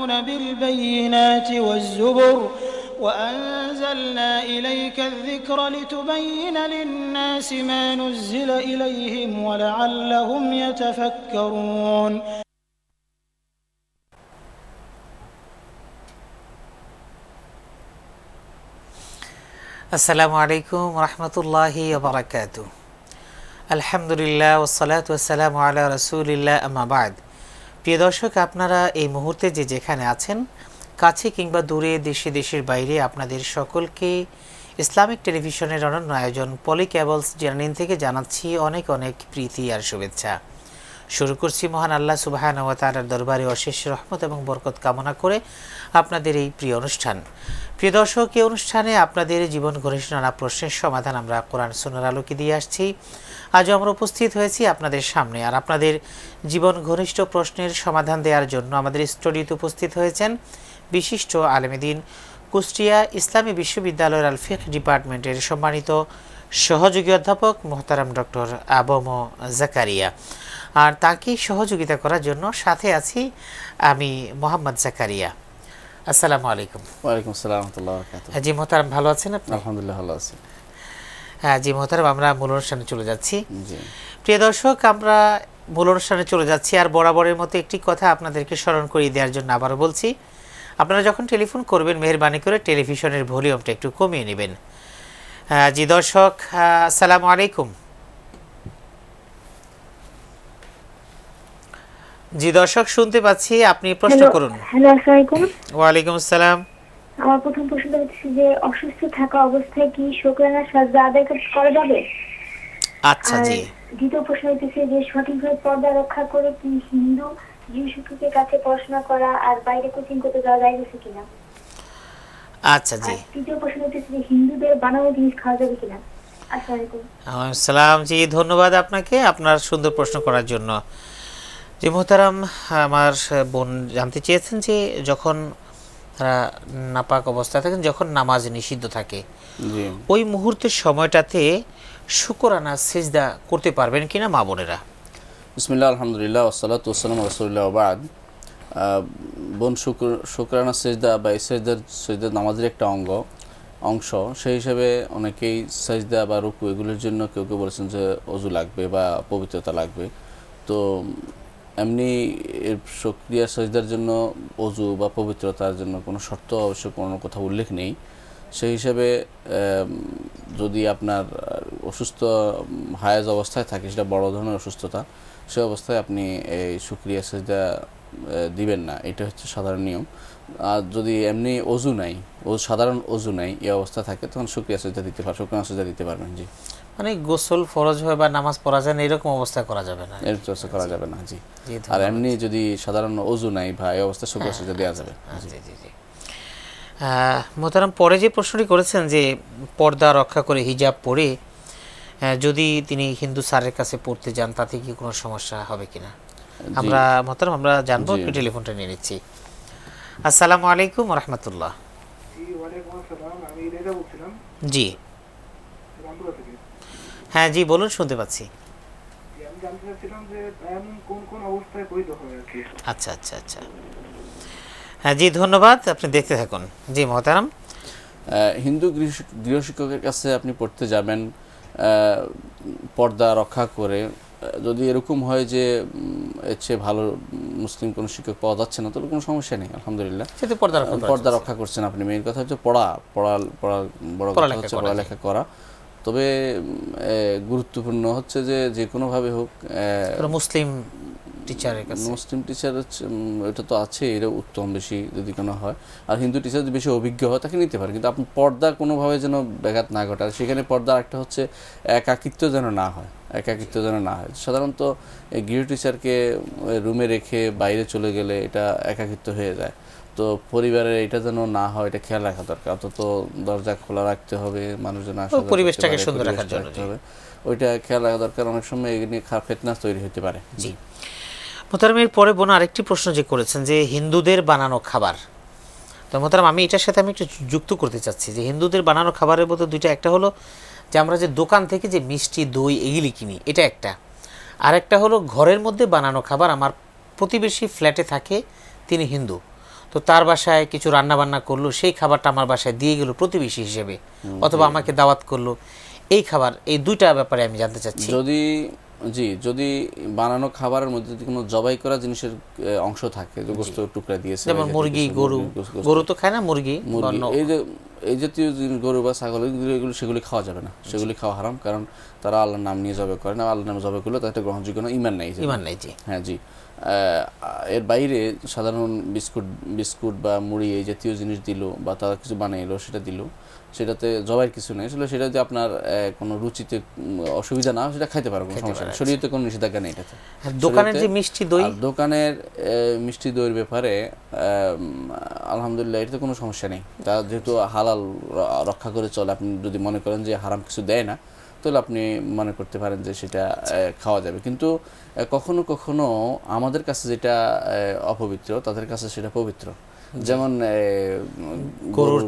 يعملون بالبينات والزبر وأنزلنا إليك الذكر لتبين للناس ما نزل إليهم ولعلهم يتفكرون. আসসালামু আলাইকুম রহমতুল্লাহি ওয়া বারাকাতুহু। আলহামদুলিল্লাহ ওয়াসসালাতু ওয়াসসালামু আলা রাসূলিল্লাহ, আম্মা বা'দ। প্রিয় দর্শক, আপনারা এই মুহূর্তে যে যেখানে আছেন, কাছে কিংবা দূরে, দেশে দেশের বাইরে, আপনাদের সকলকে ইসলামিক টেলিভিশনের অনন্য আয়োজন পলি কেবলস জার্নি থেকে জানাচ্ছি অনেক অনেক প্রীতি আর শুভেচ্ছা। শুরু করছি মহান আল্লাহ সুবহানাহু ওয়া তাআলার দরবারে অশেষ রহমত এবং বরকত কামনা করে আপনাদের এই প্রিয় অনুষ্ঠান। প্রিয় দর্শক, এই অনুষ্ঠানে আপনাদের জীবন ঘনিষ্ঠ নানা প্রশ্নের সমাধান আমরা কোরআন সুন্নাহর আলোকে দিয়ে আসছি। আজও আমরা উপস্থিত হয়েছি আপনাদের সামনে, আর আপনাদের জীবন ঘনিষ্ঠ প্রশ্নের সমাধান দেওয়ার জন্য আমাদের স্টুডিওতে উপস্থিত হয়েছেন বিশিষ্ট আলেমে দ্বীন, কুষ্টিয়া ইসলামী বিশ্ববিদ্যালয়ের আল ফিকহ ডিপার্টমেন্টের সম্মানিত সহযোগী অধ্যাপক মোহতারাম ডক্টর আবম জাকারিয়া। আর তাকে সহযোগিতা করার জন্য সাথে আছি আমি মোহাম্মদ জাকারিয়া। আসসালামু আলাইকুম। ওয়ালাইকুম আসসালাম ওয়া রাহমাতুল্লাহি ওয়া বারাকাতুহু। জি মোহতারাম, ভালো আছেন আপনি? আলহামদুলিল্লাহ ভালো আছি। জি মোহতারাম, আমরা মূল অনুষ্ঠানে চলে যাচ্ছি। জি প্রিয় দর্শক, আমরা মূল অনুষ্ঠানে চলে যাচ্ছি, আর বরাবরের মতো একটি কথা আপনাদেরকে স্মরণ করিয়ে দেওয়ার জন্য আবারও বলছি, আপনারা যখন টেলিফোন করবেন মেহেরবানি করে টেলিভিশনের ভলিউমটা একটু কমিয়ে নেবেন। জি দর্শক, আসসালামু আলাইকুম। জি দর্শক, শুনতে পাচ্ছি, আপনি প্রশ্ন করুন। হ্যালো, আসসালামু আলাইকুম। ওয়ালাইকুম আসসালাম। আমার প্রথম প্রশ্নটা হচ্ছে যে অসুস্থ থাকা অবস্থায় কি শুকরানা সাজদা আদায় করা যাবে? আচ্ছা জি। দ্বিতীয় প্রশ্ন হচ্ছে যে সঠিকভাবে পর্দা রক্ষা করে কি হিন্দু গৃহ শিক্ষকের কাছে পড়াশোনা করা আর বাইরে কোচিং করতে যাওয়া যায় কিনা? আচ্ছা জি। তৃতীয় প্রশ্ন হচ্ছে যে হিন্দুদের বানানো জিনিস খাওয়া যাবে কিনা? আসসালামু আলাইকুম। আসসালাম জি, ধন্যবাদ আপনাকে আপনার সুন্দর প্রশ্ন করার জন্য। জি মোহতারাম, আমার বোন জানতে চেয়েছেন যে যখন তারা নাপাক অবস্থায় থাকেন, যখন নামাজ নিষিদ্ধ থাকে, ওই মুহূর্তের সময়টাতে শুকরানা সিজদা করতে পারবেন কিনা মা বোনেরা? বিসমিল্লাহ, আলহামদুলিল্লাহ, ওয়াসসালাতু ওয়াসসালামু আলা রাসূলিল্লাহ ওয়া বা'দ। বোন শুকরানা সিজদা বা সিজদা নামাজের একটা অংশ, সেই হিসেবে অনেকেই সিজদা বা রুকু এগুলোর জন্য কেউ কেউ বলেছেন যে ওযু লাগবে বা পবিত্রতা লাগবে। তো এমনি শুকরিয়া সিজদার জন্য ওযু বা পবিত্রতার জন্য কোনো শর্ত অবশ্য কোনো কথা উল্লেখ নেই। সেই হিসেবে যদি আপনার অসুস্থ হায়াজ অবস্থায় থাকে, সেটা বড় ধরনের অসুস্থতা, সে অবস্থায় আপনি এই শুকরিয়া সিজদা দিবেন না, এটা হচ্ছে সাধারণ নিয়ম। আর যদি এমনি ওযু নাই, সাধারণ ওযু নাই, এই অবস্থা থাকে, তখন শুকরিয়া সিজদা দিতে পারবেন, শুকরানা সিজদা দিতে পারবেন। জি, মানে গোসল ফরজ হয় বা নামাজ পড়া যায় না, এরকম অবস্থা করা যাবে না, এর চর্চা করা যাবে না। জি, আর এমনি যদি সাধারণ ওযু নাই বা এই অবস্থা শুকরিয়া সিজদা দেওয়া যাবে। জি জি জি। মোহতারাম, পরে যে প্রশ্নটি করেছেন যে পর্দা রক্ষা করে হিজাব পরে যদি তিনি হিন্দু স্যারের কাছে পড়তে যান, তাতে কি কোনো সমস্যা হবে কিনা? আমরা মোহতারাম আমরা জানবো, একটু টেলিফোনটা নিয়ে নিচ্ছি। আসসালামু আলাইকুম রাহমাতুল্লাহ। জি হ্যাঁ জি, বলুন, শুনতে পাচ্ছি। আচ্ছা আচ্ছা আচ্ছা, হ্যাঁ জি, ধন্যবাদ, আপনি দেখতে থাকুন। জি মোহতারাম, হিন্দু গৃহশিক্ষকের কাছে আপনি পড়তে যাবেন পর্দা রক্ষা করে। যদি এরকম হয় যে এর চেয়ে ভালো মুসলিম কোনো শিক্ষক পাওয়া যাচ্ছে না, তাহলে কোনো সমস্যা নেই, আলহামদুলিল্লাহ। পর্দা রক্ষা করছেন আপনি। মেইন কথা হচ্ছে পড়ালেখা করা। তবে গুরুত্বপূর্ণ হচ্ছে যে কোনোভাবে হোক মুসলিম টিচার এটা তো আছে, এটা উত্তম বেশি যদি কোনো হয়। আর হিন্দু টিচার যদি বেশি অভিজ্ঞ হয়, তাকে নিতে পারে, কিন্তু আপনি পর্দা কোনোভাবে যেন ব্যাঘাত না ঘটায়। সেখানে পর্দা একটা হচ্ছে একাকিত্ব যেন না হয়। সাধারণত গৃহ টিচারকে রুমে রেখে বাইরে চলে গেলে এটা একাকিত্ব হয়ে যায়। তো পরিবারের এটা যেন না হয়, এটা খেয়াল রাখা দরকার। অন্তত দরজা খোলা রাখতে হবে, মানুষজন আসলে পরিবেশটাকে সুন্দর রাখার জন্য ওইটা খেয়াল রাখা দরকার। অনেক সময় এগুলি ফিতনা তৈরি হতে পারে। জি মোহতারাম, এর পরে বোন আরেকটি প্রশ্ন যে করেছেন যে হিন্দুদের বানানো খাবার, তো মোহতারাম আমি এটার সাথে আমি একটু যুক্ত করতে চাচ্ছি যে হিন্দুদের বানানো খাবারের মধ্যে দুইটা, একটা হলো যে আমরা যে দোকান থেকে যে মিষ্টি দই এগুলি কিনি, এটা একটা, আর একটা হলো ঘরের মধ্যে বানানো খাবার। আমার প্রতিবেশী ফ্ল্যাটে থাকে, তিনি হিন্দু, তো তার বাসায় কিছু রান্না বান্না করলো, সেই খাবারটা আমার বাসায় দিয়ে গেল প্রতিবেশী হিসেবে, অথবা আমাকে দাওয়াত করলো, এই খাবার, এই দুইটা ব্যাপারে আমি জানতে চাচ্ছি। যদি বানানো খাবারের মধ্যে যদি কোনো জবাই করা জিনিসের অংশ থাকে, যে গোশত টুকরা দিয়েছে, যেমন মুরগি, গরু তো খায় না, মুরগি, এই জাতীয় গরু বা ছাগল এগুলো সেগুলি খাওয়া যাবে না, সেগুলি খাওয়া হারাম, কারণ তারা আল্লাহর নাম নিয়ে জবাই করে না, আল্লাহর নামে জবাই করলে তাদের গ্রহণযোগ্য না, ঈমান নাই। জি হ্যাঁ জি। এর বাইরে সাধারণ বিস্কুট বা মুড়ি এই জাতীয় জিনিস দিল, বা তারা কিছু বানাইলো সেটা দিল, সেটাতে জবাইয়ের কিছু নেই, আসলে সেটা যদি আপনার কোনো রুচিতে অসুবিধা না, সেটা খাইতে পারবো, কোনো সমস্যা নেই, শরীয়তে কোনো নিষেধাজ্ঞা নেই এটাতে। দোকানের যে মিষ্টি দই, দোকানের মিষ্টি দইয়ের ব্যাপারে আলহামদুলিল্লাহ এটাতে কোনো সমস্যা নেই, তা যেহেতু হালাল রক্ষা করে চলে। আপনি যদি মনে করেন যে হারাম কিছু দেয় না, তাহলে আপনি মনে করতে পারেন যে সেটা খাওয়া যাবে। কিন্তু কখনো কখনো আমাদের কাছে যেটা অপবিত্র, তাদের কাছে সেটা পবিত্র। যেমন গরুর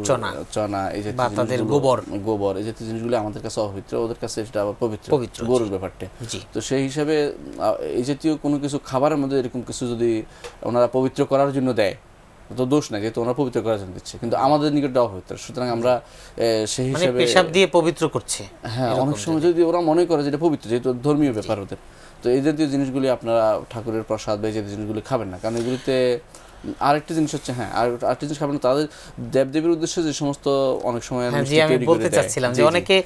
চনা, এই যে তাদের গোবর, এই জাতীয় জিনিসগুলো আমাদের কাছে অপবিত্র, ওদের কাছে সেটা আবার পবিত্র গরুর ব্যাপারটা। তো সেই হিসাবে এই জাতীয় কোনো কিছু খাবারের মধ্যে এরকম কিছু যদি ওনারা পবিত্র করার জন্য দেয়, তো দোষ না, যেহেতু ওনারা পবিত্র করার জন্য দিচ্ছে, কিন্তু আমাদের নিকটটা অপবিত্র, সুতরাং আমরা সেই হিসাবে পেশাব দিয়ে পবিত্র করছে। হ্যাঁ, অনেক সময় যদি ওরা মনে করে যেটা পবিত্র, যেহেতু ধর্মীয় ব্যাপার ওদের, তো এই জাতীয় জিনিসগুলি আপনারা ঠাকুরের প্রসাদ বা এই জাতীয় জিনিসগুলি খাবেন না, কারণ এগুলিতে আরেকটা জিনিস হচ্ছে, আরেকটা জিনিস খাবেন না, তাদের দেবদেবীর উদ্দেশ্যে যে সমস্ত অনেক সময় আমি বলতে চাচ্ছিলাম যে অনেকে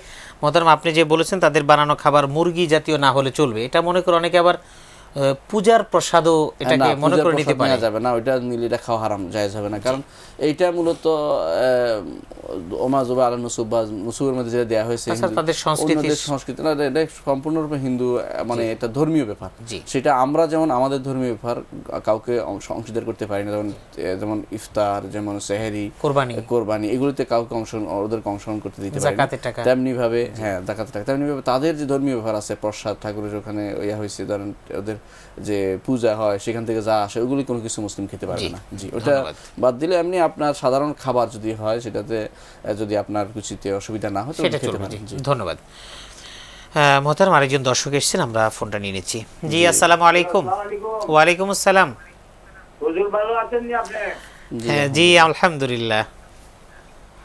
মহতারাম আপনি যে বলেছেন তাদের বানানো খাবার মুরগি জাতীয় না হলে চলবে, এটা মনে করে অনেকে আবার পূজার প্রসাদও এটাকে মনে করে নিতে পারে, যাবে না, ওইটা নিলে এটা খাওয়া হারাম, জায়েজ হবে না, কারণ এইটা মূলত ওমা জুবা আলা নুসুব বা নুসুবের মধ্যে যেটা দেওয়া হয়েছে তাদের সংস্কৃতি না, এটা সম্পূর্ণরূপে হিন্দু, মানে এটা ধর্মীয় ব্যাপার। সেটা আমরা যেমন আমাদের ধর্মীয় ব্যাপার কাউকে অংশীদার করতে পারি না, যেমন ইফতার, যেমন সেহরি, কোরবানি, এগুলিতে কাউকে ওদেরকে অংশগ্রহণ করতে দিতে পারি না, তেমনি ভাবে যাকাতের টাকা, তেমনি ভাবে তাদের যে ধর্মীয় ব্যাপার আছে, প্রসাদ ঠাকুরের ওখানে ইয়া হয়েছে, ধরেন ওদের যে পূজা হয় সেখান থেকে যা আসে, ওগুলি কোনো কিছু মুসলিম খেতে পারবে না। জি, ওটা বাদ দিলে এমনি আপনার সাধারণ খাবার যদি হয়, সেটাতে যদি আপনার রুচিতে অসুবিধা না হয় সেটা খেতে পারেন। ধন্যবাদ। মোহতারাম আরেকজন দর্শক এসেছেন, আমরা ফোনটা নিয়ে নিচ্ছি। জি, আসসালামু আলাইকুম। ওয়ালাইকুম আসসালাম। হুজুর ভালো আছেন নি আপনি? হ্যাঁ জি, আলহামদুলিল্লাহ।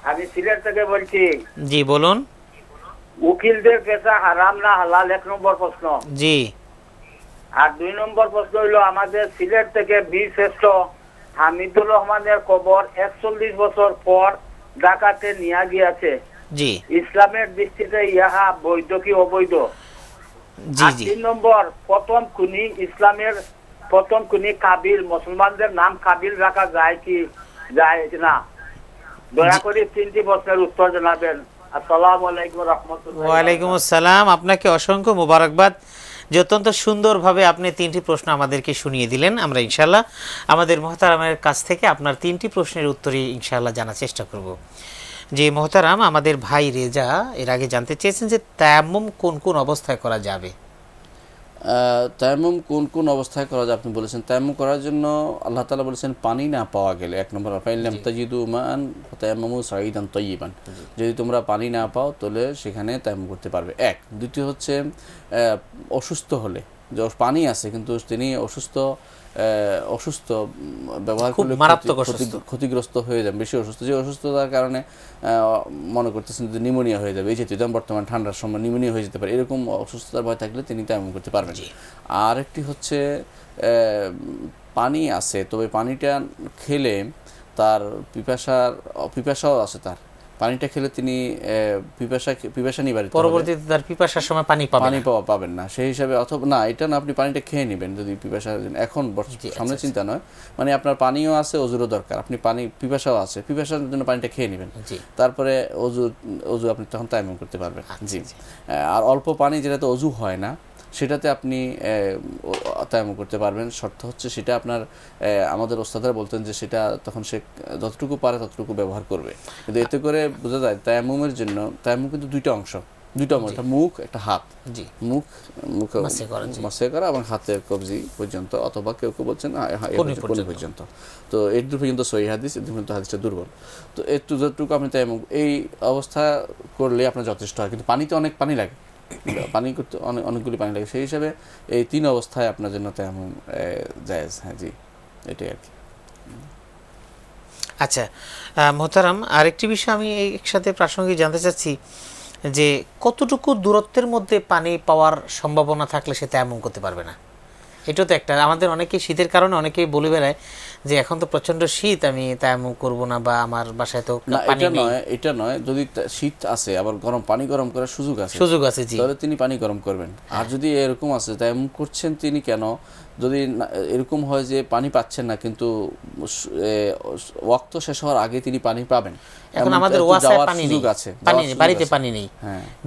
আমি সিলেট থেকে বলছি। জি বলুন। উকিলদের পেশা হারাম না হালাল, 1 নম্বর প্রশ্ন। জি। আর 2 নম্বর প্রশ্ন হলো, আমাদের সিলেট থেকে বীর শ্রেষ্ঠ হামিদুর রহমানের কবর 41 বছর পর ঢাকাতে নিয়ে গিয়েছে। জি। ইসলামের দৃষ্টিতে ইহা বৈধ কি অবৈধ? জি জি। 3 নম্বর, প্রথম খুনি, ইসলামের প্রথম খুনি কাবিল, মুসলমানদের নাম কাবিল রাখা যায় কি যায় না? দয়া করে 3টি প্রশ্নের উত্তর জানাবেন। আসসালামু আলাইকুম ওয়া রাহমাতুল্লাহি। ওয়া আলাইকুম আসসালাম। আপনাকে অসংখ্য মোবারকবাদ যে অত্যন্ত সুন্দরভাবে আপনি 3টি প্রশ্ন আমাদেরকে শুনিয়ে দিলেন। আমরা ইনশাআল্লাহ আমাদের মুহতারামের কাছ থেকে আপনার 3টি প্রশ্নের উত্তরই ইনশাআল্লাহ জানার চেষ্টা করব। যে মুহতারাম, আমাদের ভাই রেজা এর আগে জানতে চেয়েছেন যে তায়াম্মুম কোন কোন অবস্থায় করা যাবে। তায়াম্মুম কোন কোন অবস্থায় করা যায় আপনি বলেছেন। তায়াম্মুম করার জন্য আল্লাহ তাআলা বলেছেন পানি না পাওয়া গেলে, 1 নম্বর ফাইলাম তাজিদু মান ফাতায়াম্মামু সাঈদান তাইয়িবান, যদি তোমরা পানি না পাও তাহলে সেখানে তায়াম্মুম করতে পারবে। দ্বিতীয় হচ্ছে অসুস্থ হলে, যে পানি আছে কিন্তু তিনি অসুস্থ ব্যবহার করলে ক্ষতিগ্রস্ত হয়ে যাবে, বেশি অসুস্থ, যে অসুস্থতার কারণে মনে করতেছেন যে নিউমোনিয়া হয়ে যাবে, এই যেহেতু বর্তমান ঠান্ডার সময় নিউমোনিয়া হয়ে যেতে পারে, এরকম অসুস্থতার ভয় থাকলে তিনি তায়াম্মুম করতে পারবেন। আর একটি হচ্ছে পানি আছে, তবে পানিটা খেলে তার পিপাসাও আছে, তার পানিটা খেলে তিনি পিপাসা নিবারিত, পরবর্তীতে তার পিপাসার সময় পানি পাবেন না, সেই হিসাবে অথবা না, এটা না, আপনি পানিটা খেয়ে নেবেন যদি পিপাসা, এখন সামনে চিন্তা নয়, মানে আপনার পানিও আছে, অজুরও দরকার, আপনি পিপাসাও আছে, পিপাসার জন্য পানিটা খেয়ে নেবেন, তারপরে অজু আপনি তখন তায়াম্মুম করতে পারবেন। জি। আর অল্প পানি যেটাতে অজু হয় না, সেটাতে আপনি তায়াম্মুম করতে পারবেন। শর্ত হচ্ছে সেটা আপনার, আমাদের ওস্তাদরা বলতেন যে সেটা তখন সে যতটুকু পারে ততটুকু ব্যবহার করবে, কিন্তু এতে করে বোঝা যায় তায়াম্মুমের জন্য, তায়াম্মুম কিন্তু দুইটা অংশ, একটা মুখ, একটা হাত। মুখ মাসে করা এবং হাতের কবজি পর্যন্ত, অথবা কেউ কেউ বলছেন কোনি পর্যন্ত। তো এর পর্যন্ত সহিহ হাদিস, এর পর্যন্ত হাদিসটা দুর্বল। তো একটু যতটুকু আপনি তায়াম্মুম এই অবস্থা করলে আপনার যথেষ্ট হয়, কিন্তু পানিতে অনেক পানি লাগে, পানি করতে অনেকগুলি পানি লাগে, সেই হিসাবে এই 3 অবস্থায় আপনার জন্য তায়াম্মুম জায়েজ। হ্যাঁ জি, এটাই আর কি। আচ্ছা মোহতারাম, আরেকটি বিষয় আমি একসাথে প্রাসঙ্গিক জানতে চাচ্ছি যে কতটুকু দূরত্বের মধ্যে পানি পাওয়ার সম্ভাবনা থাকলে সে তেমন করতে পারবে না? এটা তো একটা, আমাদের অনেকেই শীতের কারণে অনেকেই বলে বেড়ায় যে এখন তো প্রচন্ড শীত, আমি তেমন করব না, বা আমার বাসায় তো পানি নেই। এটা নয়, যদি শীত আছে আবার পানি গরম করার সুযোগ আছে, জি, তাহলে তিনি পানি গরম করবেন। আর যদি এরকম আছে তেমন করছেন তিনি কেন, যদি এরকম হয় যে পানি পাচ্ছেন না কিন্তু ওয়াক্ত শেষ হওয়ার আগে তিনি পানি পাবেন, এখন আমাদের ওয়াসার পানি নেই, বাড়িতে পানি নেই,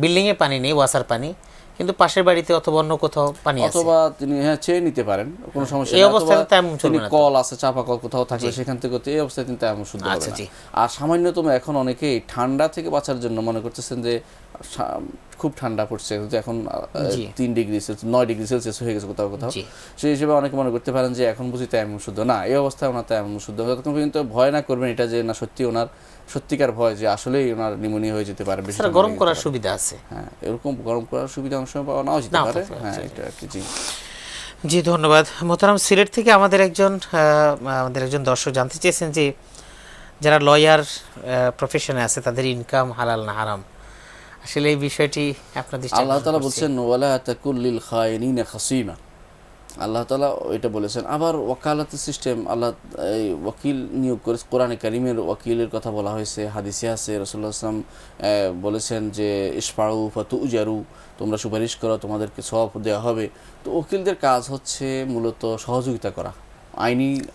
বিল্ডিং এ পানি নেই, ওয়াসার পানি, কিন্তু পাশের বাড়িতে অথবা অন্য কোথাও পানি আছে, অথবা তিনি চেয়ে নিতে পারেন, কোনো সমস্যা নেই। এই অবস্থায় তেমন চলবে না, কল আছে, চাপা কল কোথাও থাকলে সেখান থেকে এই অবস্থায় কিন্তু তেমন শুদ্ধ হবে না। আর সামান্যতম এখন অনেকেই ঠান্ডা থেকে বাঁচার জন্য মনে করতেছেন যে খুব ঠান্ডা পড়ছে, এখন 3 ডিগ্রি সেলসিয়াস 9 ডিগ্রি সেলসিয়াস হয়ে গেছে কোথাও কোথাও, সেই হিসেবে অনেকে মনে করতে পারেন যে এখন বুঝি তেমন শুদ্ধ না। এই অবস্থায় ওনার তেমন শুদ্ধ হবে, তখন কিন্তু ভয় না করবেন এটা যে না সত্যি ওনার সত্যিকার ভয় যে আসলেই ওনার নিউমোনিয়া হয়ে যেতে পারে। বেশি গরম করার সুবিধা আছে, হ্যাঁ, এরকম গরম করার সুবিধা অনেক সময় পাওয়া নাও যেতে পারে। হ্যাঁ, এটা আর কি। জি জি, ধন্যবাদ মোহতারাম। সিলেট থেকে আমাদের একজন দর্শক জানতে চেয়েছেন যে যারা লয়ার প্রফেশনে আছে তাদের ইনকাম হালাল না হারাম, আসলে এই বিষয়টি আপনাদের আল্লাহ তাআলা বলছেন ওয়ালা তাকুল লিল খায়িনিনা খাসিমা, আল্লাহ তাআলা এটা বলেছেন। আবার ওয়াকালাতের সিস্টেম, আল্লাহ এই ওয়াকিল নিয়োগ করে, কোরআনে কারিমের ওয়াকিলের কথা বলা হয়েছে, হাদিসে আছে রাসূলুল্লাহ সাল্লাল্লাহু আলাইহি ওয়াসাল্লাম বলেছেন যে ইশফাউ ফাতুজারু, তোমরা সুপারিশ করো তোমাদেরকে সওয়াব দেওয়া হবে। তো ওকিলদের কাজ হচ্ছে মূলত সহযোগিতা করা,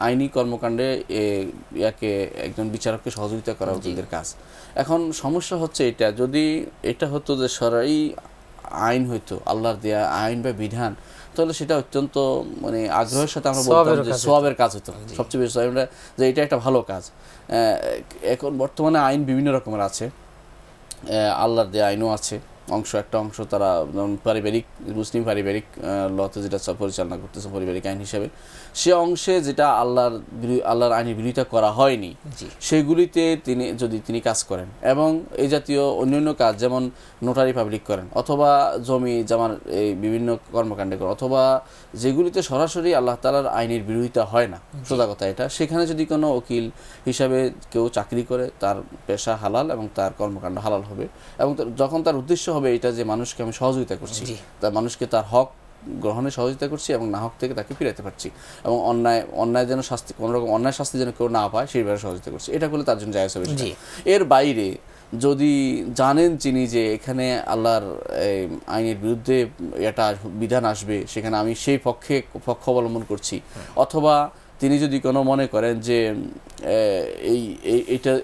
আইনি কর্মকাণ্ডে ইয়াকে একজন বিচারককে সহযোগিতা করা ওকিলদের কাজ। এখন সমস্যা হচ্ছে এটা, যদি এটা হতো যে শরঈ আইন হইতো, আল্লাহর দেয়া আইন বা বিধান, তাহলে সেটা অত্যন্ত মানে আগ্রহের সাথে আমরা বলতাম যে সওয়াবের কাজ হতো, সবচেয়ে বেশি যে এটা একটা ভালো কাজ। এখন বর্তমানে আইন বিভিন্ন রকমের আছে, আল্লাহর দেয়া আইনও আছে, একটা অংশ তারা পারিবারিক মুসলিম পারিবারিক লতে যেটা পরিচালনা করতেছে পারিবারিক আইন হিসেবে, সে অংশে যেটা আল্লাহর আইনের বিরোধিতা করা হয়নি সেগুলিতে তিনি কাজ করেন, এবং এই জাতীয় অন্যান্য কাজ যেমন নোটারি পাবলিক করেন, অথবা জমি জামার এই বিভিন্ন কর্মকাণ্ডে করেন, অথবা যেগুলিতে সরাসরি আল্লাহ তাআলার আইনের বিরোধিতা হয় না, সোজা কথা এটা, সেখানে যদি কোনো উকিল হিসাবে কেউ চাকরি করে তার পেশা হালাল এবং তার কর্মকাণ্ড হালাল হবে, এবং যখন তার উদ্দেশ্য হবে এটা যে মানুষকে আমি সহযোগিতা করছি, তার মানুষকে তার হক গ্রহণে সহযোগিতা করছি এবং না হক থেকে তাকে ফিরাতে পারছি, এবং অন্যায় যেন শাস্তি, কোনো রকম অন্যায় শাস্তি যেন কেউ না পায় সেইভাবে সহযোগিতা করছি, এটা করলে তার জন্য জায়েজ হবে। এর বাইরে যদি জানেন যিনি যে এখানে আল্লাহর আইনের বিরুদ্ধে এটা বিধান আসবে, সেখানে আমি সেই পক্ষ অবলম্বন করছি, অথবা তিনি যদি কোনো মনে করেন যে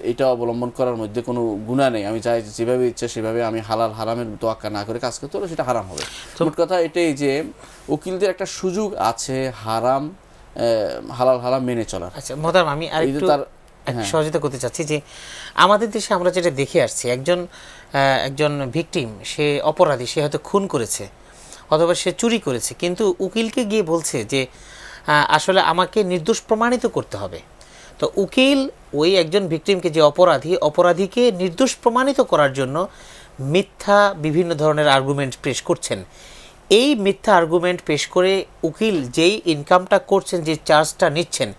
এইটা অবলম্বন করার মধ্যে কোনো গুনাহ নেই, আমি চাই যেভাবে ইচ্ছা সেভাবে আমি হালাল হারামের তোয়াক্কা না করে কাজ করতে হলে সেটা হারাম হবে। মোট কথা এটাই যে উকিলদের একটা সুযোগ আছে হালাল হারাম মেনে চলার। আচ্ছা মোহতারাম, আমি আরেকটু সহযোগিতা করতে চাচ্ছি যে আমাদের দেশে আমরা যেটা দেখে আসছি, একজন ভিকটিম, সে অপরাধী, সে হয়তো খুন করেছে অথবা সে চুরি করেছে, কিন্তু উকিলকে গিয়ে বলছে যে আসলে আমাকে নির্দোষ প্রমাণিত করতে হবে। তো উকিল ওই একজন ভিকটিমকে, যে অপরাধীকে নির্দোষ প্রমাণিত করার জন্য মিথ্যা বিভিন্ন ধরনের আর্গুমেন্ট পেশ করছেন। এই মিথ্যা আর্গুমেন্ট পেশ করে উকিল যেই ইনকামটা করছেন, যে চার্জটা নিচ্ছেন,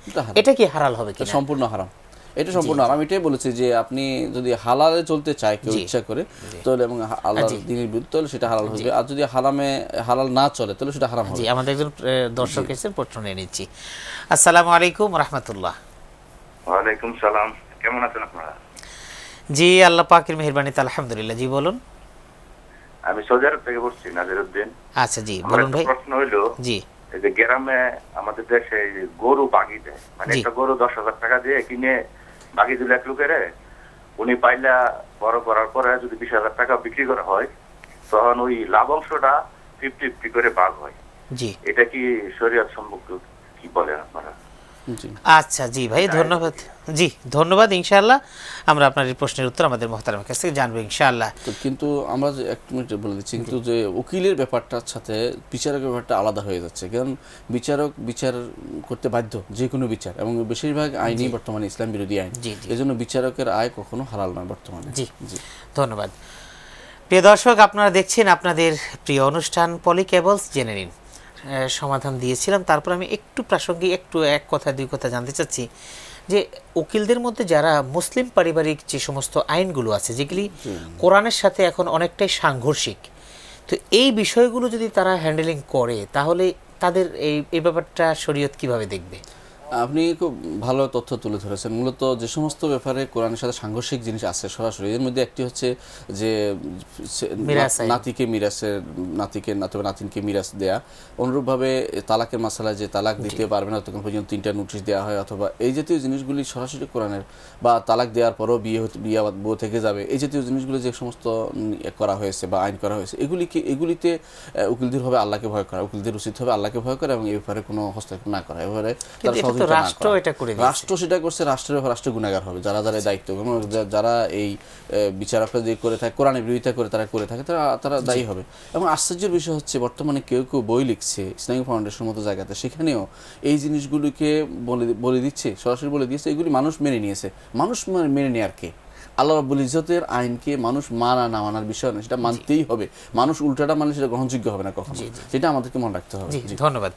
এটা কি হালাল হবে কিনা? সম্পূর্ণ হারাম, এটা সম্পূর্ণ হারাম। এটাই বলেছে যে আপনি যদি হালালে চলতে চায় কেউ ইচ্ছা করে, তাহলে এবং আল্লাহর দ্বীনের বিরুদ্ধে, তাহলে সেটা হালাল হবে, আর যদি হালাল না চলে তাহলে সেটা হারাম হবে। জি, আমাদের একজন দর্শক এসেছেন, প্রশ্ন নিয়ে নিচ্ছি। আসসালামু আলাইকুম রাহমাতুল্লাহ। ওয়ালাইকুম সালাম, কেমন আছেন আপনারা? জি, আল্লাহ পাকের মেহেরবানিতে আলহামদুলিল্লাহ। জি বলুন। আমি সৌদি আরব থেকে বলছি, নাজিরউদ্দিন। আচ্ছা জি বলুন ভাই। প্রশ্ন হইলো, জি, এই যে গ্রামে আমাদের দেশে গরু বাগি দেয়, মানে একটা গরু 10,000 টাকা দিয়ে কিনে বাগি দিলে এক লোকের, উনি পাইলা বড় করার পরে যদি 20,000 টাকা বিক্রি করা হয়, তখন ওই লাভ অংশটা 50-50 করে ভাগ হয়। জি, এটা কি শরীয়ত সম্পর্ক কি বলেন আপনারা? আচ্ছা জি ভাই, ধন্যবাদ। জি ধন্যবাদ। ইনশাআল্লাহ আমরা আপনার এই প্রশ্নের উত্তর আমাদের মুহতারামের কাছ থেকে জানবো ইনশাআল্লাহ। কিন্তু আমরা যে এক মিনিট বলে দিচ্ছি, কিন্তু যে উকিলের ব্যাপারটার সাথে বিচারকের ব্যাপারটা আলাদা হয়ে যাচ্ছে, কারণ বিচারক বিচার করতে বাধ্য, যে কোনো বিচার, এবং বেশিরভাগ আইনই বর্তমানে ইসলাম বিরোধী আইন, এই জন্য বিচারকের আয় কখনো হালাল নয় বর্তমানে। জি জি, ধন্যবাদ। প্রিয় দর্শক, আপনারা দেখছেন আপনাদের প্রিয় অনুষ্ঠান পলি কেবলস জেনে নিন। সমাধান দিয়েছিলাম, তারপর আমি একটু প্রাসঙ্গিক এক কথা দুই কথা জানতে চাচ্ছি যে উকিলদের মধ্যে যারা মুসলিম পারিবারিক যে সমস্ত আইনগুলো আছে যেগুলি কোরআনের সাথে এখন অনেকটাই সাংঘর্ষিক, তো এই বিষয়গুলো যদি তারা হ্যান্ডেলিং করে তাহলে তাদের এই ব্যাপারটা শরীয়ত কিভাবে দেখবে? আপনি খুব ভালো তথ্য তুলে ধরেছেন। মূলত যে সমস্ত ব্যাপারে কোরআনের সাথে সাংঘর্ষিক জিনিস আছে সরাসরি, এর মধ্যে একটি হচ্ছে যে নাতিকে মিরাসের নাতিনকে মিরাস দেয়া, অনুরূপভাবে তালাকের মাসালায় যে তালাক দিতে পারবে না তখন পর্যন্ত 3টা নোটিশ দেওয়া হয়, অথবা এই জাতীয় জিনিসগুলি সরাসরি কোরআনের, বা তালাক দেওয়ার পরও বিয়ে বউ থেকে যাবে, এই জাতীয় জিনিসগুলো যে সমস্ত করা হয়েছে বা আইন করা হয়েছে, এগুলিতে উকিলদের হবে আল্লাহকে ভয় করা, উকিলদের উচিত হবে আল্লাহকে ভয় করা এবং এই ব্যাপারে কোনো হস্তক্ষেপ না করা। এবারে রাষ্ট্র সেটা করছে, রাষ্ট্র গুনাহগার হবে যারা যারা দায়িত্ব, যারা এই বিচারকরা যে করে থাকে কোরআনের বিরোধিতা করে তারা করে থাকে তারা দায়ী হবে। এবং আশ্চর্যের বিষয় হচ্ছে বর্তমানে কেউ কেউ বই লিখছে ইসলামিক ফাউন্ডেশনের মতো জায়গাতে, সেখানেও এই জিনিসগুলিকে বলে দিচ্ছে, সরাসরি বলে দিয়েছে, এগুলি মানুষ মেনে নিয়েছে। মানুষ মেনে নেয়ার কে? আল্লাহ রাব্বুল ইজ্জতের আইনকে মানুষ মানা না মানার বিষয় না, সেটা মানতেই হবে। মানুষ উল্টাটা মানে সেটা গ্রহণযোগ্য হবে না কখনো, সেটা আমাদেরকে মনে রাখতে হবে। ধন্যবাদ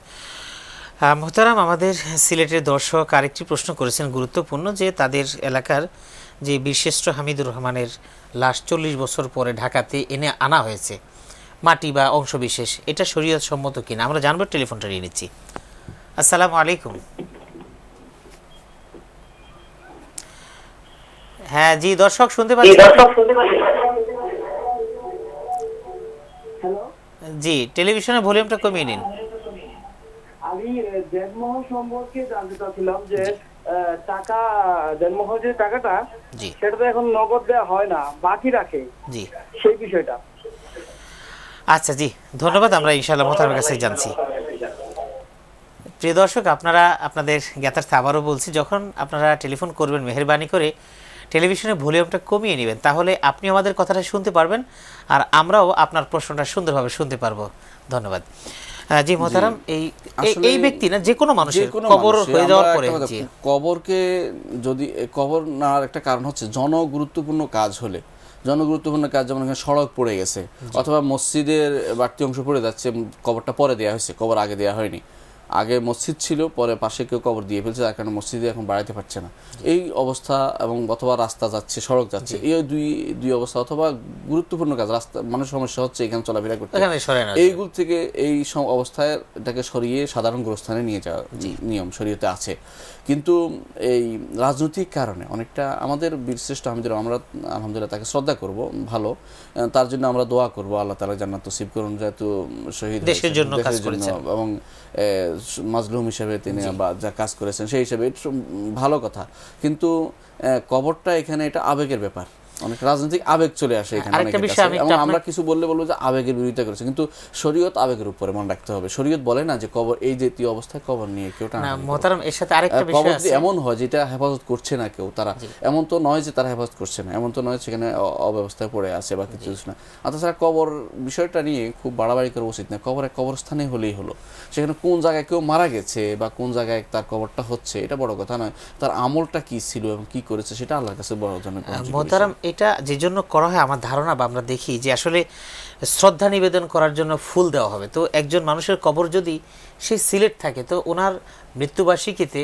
মোহতারাম। আমাদের সিলেটের দর্শক আরেকটি প্রশ্ন করেছেন গুরুত্বপূর্ণ, যে তাদের এলাকার যে বীরশ্রেষ্ঠ হামিদুর রহমানের লাশ 40 বছর পরে ঢাকাতে এনে আনা হয়েছে, মাটি বা অংশবিশেষ, এটা শরীয়ত সম্মত কিনা আমরা জানবো। টেলিফোনটা নিয়ে নিচ্ছি। আসসালামু আলাইকুম। হ্যাঁ জি দর্শক শুনতে পাচ্ছেন? জি, টেলিভিশনের ভলিউমটা কমিয়ে নিন। আমি দেনমোহর সম্পর্কে জানতে চাচ্ছিলাম যে টাকা দেনমোহর যে টাকাটা সেটা তো এখন নগদ দেওয়া হয় না, বাকি রাখে, জি সেই বিষয়টা। আচ্ছা জি ধন্যবাদ, আমরা ইনশাআল্লাহ মোহতারামের কাছে জানছি। প্রিয় দর্শক, আপনারা আপনাদের জ্ঞাতার্থে আবারও বলছি, যখন আপনারা টেলিফোন করবেন মেহেরবানি করে টেলিভিশনের ভলিউমটা কমিয়ে নেবেন, তাহলে আপনি আমাদের কথাটা শুনতে পারবেন আর আমরাও আপনার প্রশ্নটা সুন্দরভাবে শুনতে পারবো। ধন্যবাদ। জি মোহতারাম, এই ব্যক্তি না যে কোনো মানুষের কবর হয়ে যাওয়ার পরে কবরকে যদি কবর নেওয়ার একটা কারণ হচ্ছে জনগুরুত্বপূর্ণ কাজ হলে, জনগুরুত্বপূর্ণ কাজ যেমন এখানে সড়ক পড়ে গেছে অথবা মসজিদের বাড়তি অংশ পড়ে যাচ্ছে, কবরটা পরে দেওয়া হয়েছে, কবর আগে দেওয়া হয়নি, আগে মসজিদ ছিল পরে পাশে কেউ কবর দিয়ে ফেলছে যার কারণে মসজিদে এখন বাড়াইতে পারছে না, এই অবস্থা, এবং অথবা রাস্তা যাচ্ছে, সড়ক যাচ্ছে, এই দুই অবস্থা, অথবা গুরুত্বপূর্ণ কাজ, রাস্তা মানুষ সমস্যা হচ্ছে এখানে চলাফেরা করতে, এইগুলো থেকে এই সব অবস্থায় এটাকে সরিয়ে সাধারণ গোরস্থানে নিয়ে যাওয়া নিয়ম শরীয়তে আছে। কিন্তু এই রাজনৈতিক কারণে অনেকটা আমাদের বীরশ্রেষ্ঠ হামিদুর, আমরা আলহামদুলিল্লাহ তাকে শ্রদ্ধা করব, ভালো, তার জন্য আমরা দোয়া করব আল্লাহ তাআলা জান্নাত নসিব করুন, যেহেতু শহীদ দেশের জন্য কাজ করেছেন এবং মাজলুম হিসেবে তিনি বা যা কাজ করেছেন সেই হিসেবে ভালো কথা। কিন্তু কবরটা এখানে এটা আবেগের ব্যাপার, অনেক রাজনৈতিক আবেগ চলে আসে এখানে, এবং আমরা কিছু বলবো যে আবেগের বিরোধিতা করেছে, কিন্তু শরীয়ত আবেগের উপরে মনে রাখতে হবে। শরীয়ত বলে না যে কবর এই জাতীয় অবস্থায় কবর নিয়ে কেউ টানা, মোহতারাম এর সাথে আরেকটা বিষয় আছে, এমন হয় যেটা হেফাজত করছে না কেউ, তারা এমন তো নয় যে তারা হেফাজত করছে না, এমন তো নয় সেখানে অব্যবস্থায় পড়ে আছে বা কিছু না। আর তাছাড়া কবর বিষয়টা নিয়ে খুব বাড়াবাড়ি করা উচিত না, কবর এক কবরস্থানে হলেই হলো, সেখানে কোন জায়গায় কেউ মারা গেছে বা কোন জায়গায় তার কবরটা হচ্ছে এটা বড় কথা নয়, তার আমলটা কি ছিল এবং কি করেছে সেটা আল্লাহর কাছে বড় জনক। মোহতারাম এটা যে জন্য করা হয়, আমার ধারণা বা আমরা দেখি যে আসলে শ্রদ্ধা নিবেদন করার জন্য ফুল দেওয়া হবে, তো একজন মানুষের কবর যদি সেই সিলেট থাকে, তো ওনার মৃত্যুবার্ষিকীতে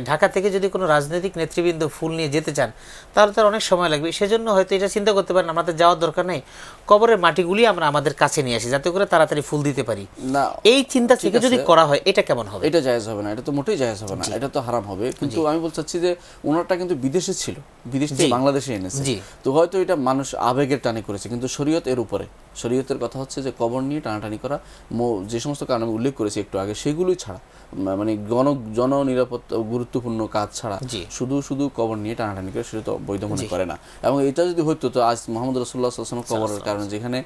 ঢাকা থেকে যদি কোনো রাজনৈতিক নেতৃবৃন্দ ফুল নিয়ে যেতে চান তাহলে তার অনেক সময় লাগবে, সেজন্য হয়তো এটা চিন্তা করতে পারেন আমাদের যাওয়ার দরকার নেই, কবরের মাটিগুলি আমরা আমাদের কাছে নিয়ে আসি যাতে করে তাড়াতাড়ি ফুল দিতে পারি না, এই চিন্তা থেকে যদি করা হয় এটা কেমন হবে? এটা জায়েজ হবে না, এটা তো মোটেই জায়েজ হবে না, এটা তো হারাম হবে। কিন্তু আমি বলতে চাচ্ছি যে ওনারটা কিন্তু বিদেশে ছিল, বিদেশ থেকে বাংলাদেশে এনেছে, তো হয়তো এটা মানুষ আবেগের টানে করেছে, কিন্তু শরীয়ত এর উপরে, শরীয়তের কথা হচ্ছে যে কবর নিয়ে টানাটানি করা, যে সমস্ত কারণ আমি উল্লেখ করেছি একটু আগে সেগুলোই ছাড়া, মানে জন নিরাপত্তা গুরুত্বপূর্ণ কাজ ছাড়া শুধু কবর নিয়ে টানাটানি করে সেটা তো বৈধ মনে করে না। এবং এটা যদি হইতো তো আজ মুহাম্মদ রাসূলুল্লাহ সাল্লাল্লাহু আলাইহি ওয়াসাল্লাম কবরের কারণে যেখানে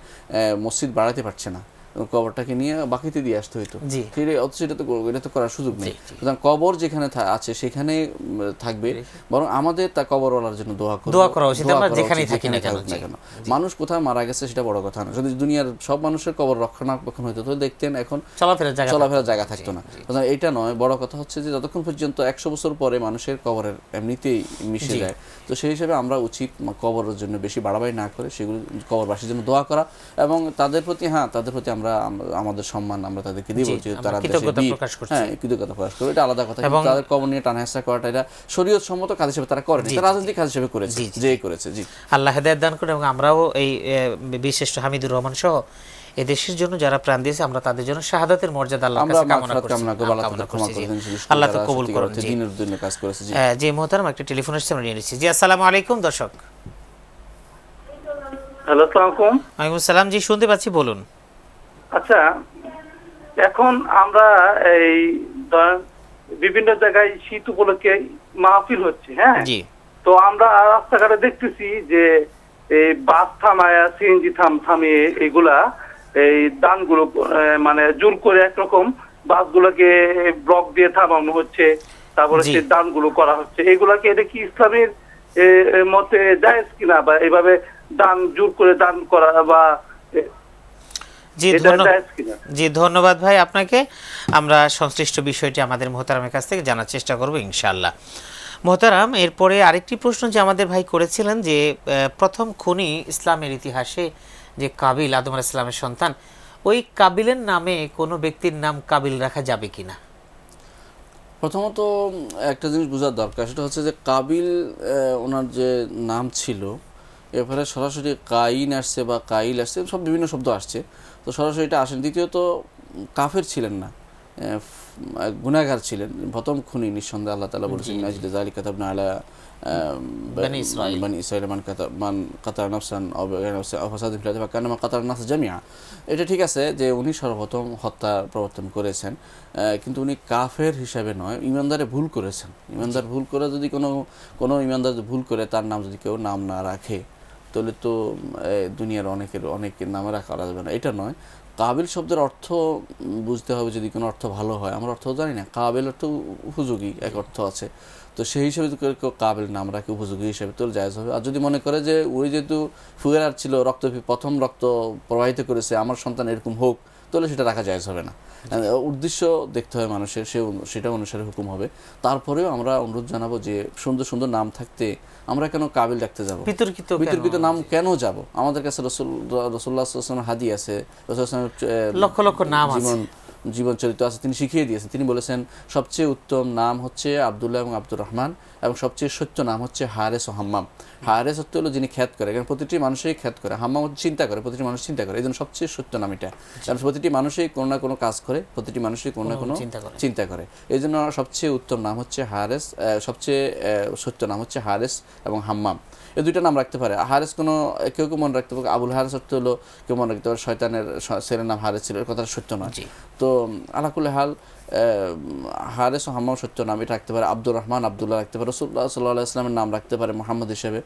মসজিদ বাড়াতে পারছে না, কবরটাকে নিয়ে বাকিতে দিয়ে আসতে হইতো, অথচ এটা তো করার সুযোগ নেই। সুতরাং কবর যেখানে আছে সেখানে থাকবে, বরং আমাদের তা কবরওয়ালার জন্য দোয়া করা উচিত, আমরা যেখানেই থাকি না কেন। মানুষ কোথায় মারা গেছে সেটা বড় কথা না, যদি দুনিয়ার সব মানুষের কবর রক্ষণাবেক্ষণ হইতো তো দেখতেন এখন চলাফেরার জায়গা থাকতো না। এটা নয়, বড় কথা হচ্ছে যে যতক্ষণ পর্যন্ত 100 বছর পরে মানুষের কবরের এমনিতেই মিশে যায়, তো সেই হিসেবে আমরা উচিত কবরের জন্য বেশি বাড়াবাড়ি না করে সেগুলো কবরবাসীর জন্য দোয়া করা এবং তাদের প্রতি আমরা আমাদের সম্মান আমরা তাদেরকে দিব, যে তারা কৃতজ্ঞতা প্রকাশ করছে। হ্যাঁ, কৃতজ্ঞতা প্রকাশ করবে, এটা আলাদা কথা। কিন্তু তাদের কবর নিয়ে টানাহেসা করাটা এটা শরীয়ত সম্মত কাজ হিসেবে তারা করেনি, তারা রাজনৈতিক কাজ হিসেবে করেছে, যেই করেছে। জি, আল্লাহ হেদায়েত দান করুন। এবং আমরাও এই বিশেষ হামিদুর রহমান সহ এই দেশের জন্য যারা প্রাণ দিয়েছে, আমরা তাদের জন্য শাহাদাতের মর্যাদা আল্লাহর কাছে কামনা করছি। আল্লাহ তো কবুল করুন। দিনের জন্য কাজ করেছে। জি মোহতারাম, একটা টেলিফোন আসছে, আমরা নিয়ে নিচ্ছি। জি, আসসালামু আলাইকুম দর্শক। হ্যালো, আসসালামু আলাইকুম। ওয়ালাইকুম আসসালাম। জি, শুনতে পাচ্ছি, বলুন। আচ্ছা, এখন আমরা এই বিভিন্ন জায়গায় শীত উপলক্ষে মাহফিল হচ্ছে, হ্যাঁ, তো আমরা রাস্তাঘাটে দেখতেছি যে এই বাস থামায়, সিএনজি থামিয়ে এগুলা এই দানগুলো মানে জোর করে একরকম বাসগুলোকে ব্লক দিয়ে থামানো হচ্ছে, তারপরে সেই দানগুলো করা হচ্ছে। এগুলাকে এটা কি ইসলামের মতে জায়েজ কিনা, বা এইভাবে দান জোর করে দান করা, বা জি ধন্যবাদ ভাই আপনাকে। আমরা সংশ্লিষ্ট বিষয়টি আমাদের মোহতারামের কাছ থেকে জানার চেষ্টা করব ইনশাআল্লাহ। মোহতারাম, এরপরে আরেকটি প্রশ্ন যে আমাদের ভাই করেছিলেন যে প্রথম খুনি ইসলামের ইতিহাসে যে কাবিল, আদম আলাইহিস সালামের সন্তান, ওই কাবিলের নামে কোনো ব্যক্তির নাম কাবিল রাখা যাবে কিনা? প্রথমত একটা জিনিস বোঝার দরকার, সেটা হচ্ছে যে কাবিল ওনার যে নাম ছিল, এরপরে সরাসরি কাইন আসছে বা কাইল আসছে, সব বিভিন্ন শব্দ আসছে, তো সরাসরি এটা আসেন। দ্বিতীয়ত কাফের ছিলেন না, গুনাহগার ছিলেন, প্রথম খুনি নিঃসন্দেহে আল্লাহ তাআলা বলেছেন আজলি যালিকা কাতাবনা আলা বানি ইসরাঈল মান কাতালা নাফসান আও ফাসাদান ফিল আরদি ফাকান্নামা কাতালান নাস জামিআ। এটা ঠিক আছে যে উনি সর্বপ্রথম হত্যা প্রবর্তন করেছেন, কিন্তু উনি কাফের হিসাবে নয়, ইমানদারে ভুল করেছেন। ইমানদার ভুল করে যদি কোনো ইমানদার ভুল করে তার নাম যদি কেউ নাম না রাখে, তাহলে তো দুনিয়ার অনেকের নামে রাখা যাবে না, এটা নয়। কাবিল শব্দের অর্থ বুঝতে হবে, যদি কোনো অর্থ ভালো হয়, আমরা অর্থ জানি না। কাবিল অর্থ উপযোগী এক অর্থ আছে, তো সেই হিসেবে যদি কেউ কাবিল নাম রাখে উপযোগী হিসেবে, তাহলে জায়েজ হবে। আর যদি মনে করে যে ওই যেহেতু ফুয়েরার ছিল, প্রথম রক্ত প্রবাহিত করেছে, আমার সন্তান এরকম হোক, তাহলে সেটা রাখা জায়েজ হবে না। উদ্দেশ্য দেখতে হবে মানুষের, সেটা অনুসারে হুকুম হবে। তারপরেও আমরা অনুরোধ জানাবো যে সুন্দর সুন্দর নাম থাকতে আমরা কেন কাবিল রাখতে যাবো, বিতর্কিত নাম কেন যাব? আমাদের কাছে রাসূলুল্লাহ সাল্লাল্লাহু আলাইহি ওয়াসাল্লামের হাদিস আছে, রাসূলুল্লাহ লক্ষ লক্ষ নাম আছে, জীবন চরিত্র আছে, তিনি শিখিয়ে দিয়েছেন। তিনি বলেছেন সবচেয়ে উত্তম নাম হচ্ছে আব্দুল্লাহ এবং আব্দুর রহমান, এবং সবচেয়ে সত্য নাম হচ্ছে হারেস ও হাম্মাম। হারেস অর্থ হলো যিনি খ্যাত করে, কারণ প্রতিটি মানুষই খ্যাত করে। হাম্মাম হচ্ছে চিন্তা করে, প্রতিটি মানুষ চিন্তা করে, এই জন্য সবচেয়ে সত্য নাম এটা। কারণ প্রতিটি মানুষই কোনো না কোনো কাজ করে, প্রতিটি মানুষই কোনো না কোনো চিন্তা করে, এই জন্য সবচেয়ে উত্তম নাম হচ্ছে হারেস, সবচেয়ে সত্য নাম হচ্ছে হারেস এবং হাম্মাম। এই দুইটা নাম রাখতে পারে। হারেস কেউ মনে রাখতে পারে, আবুল হারেস অর্থ হলো কেউ মনে রাখতে পারে শয়তানের ছেলের নাম হারেস ছিল, এর কথাটা সত্য নয়। তো আলাকুল হাল হারেস ও হাম্মাম সত্য নাম, এটা রাখতে পারে। আব্দুর রহমান, আব্দুল্লাহ রাখতে পারে, রাসূলুল্লাহ সাল্লাল্লাহু আলাইহি ওয়াসাল্লামের নাম রাখতে পারে মুহাম্মদ হিসেবে,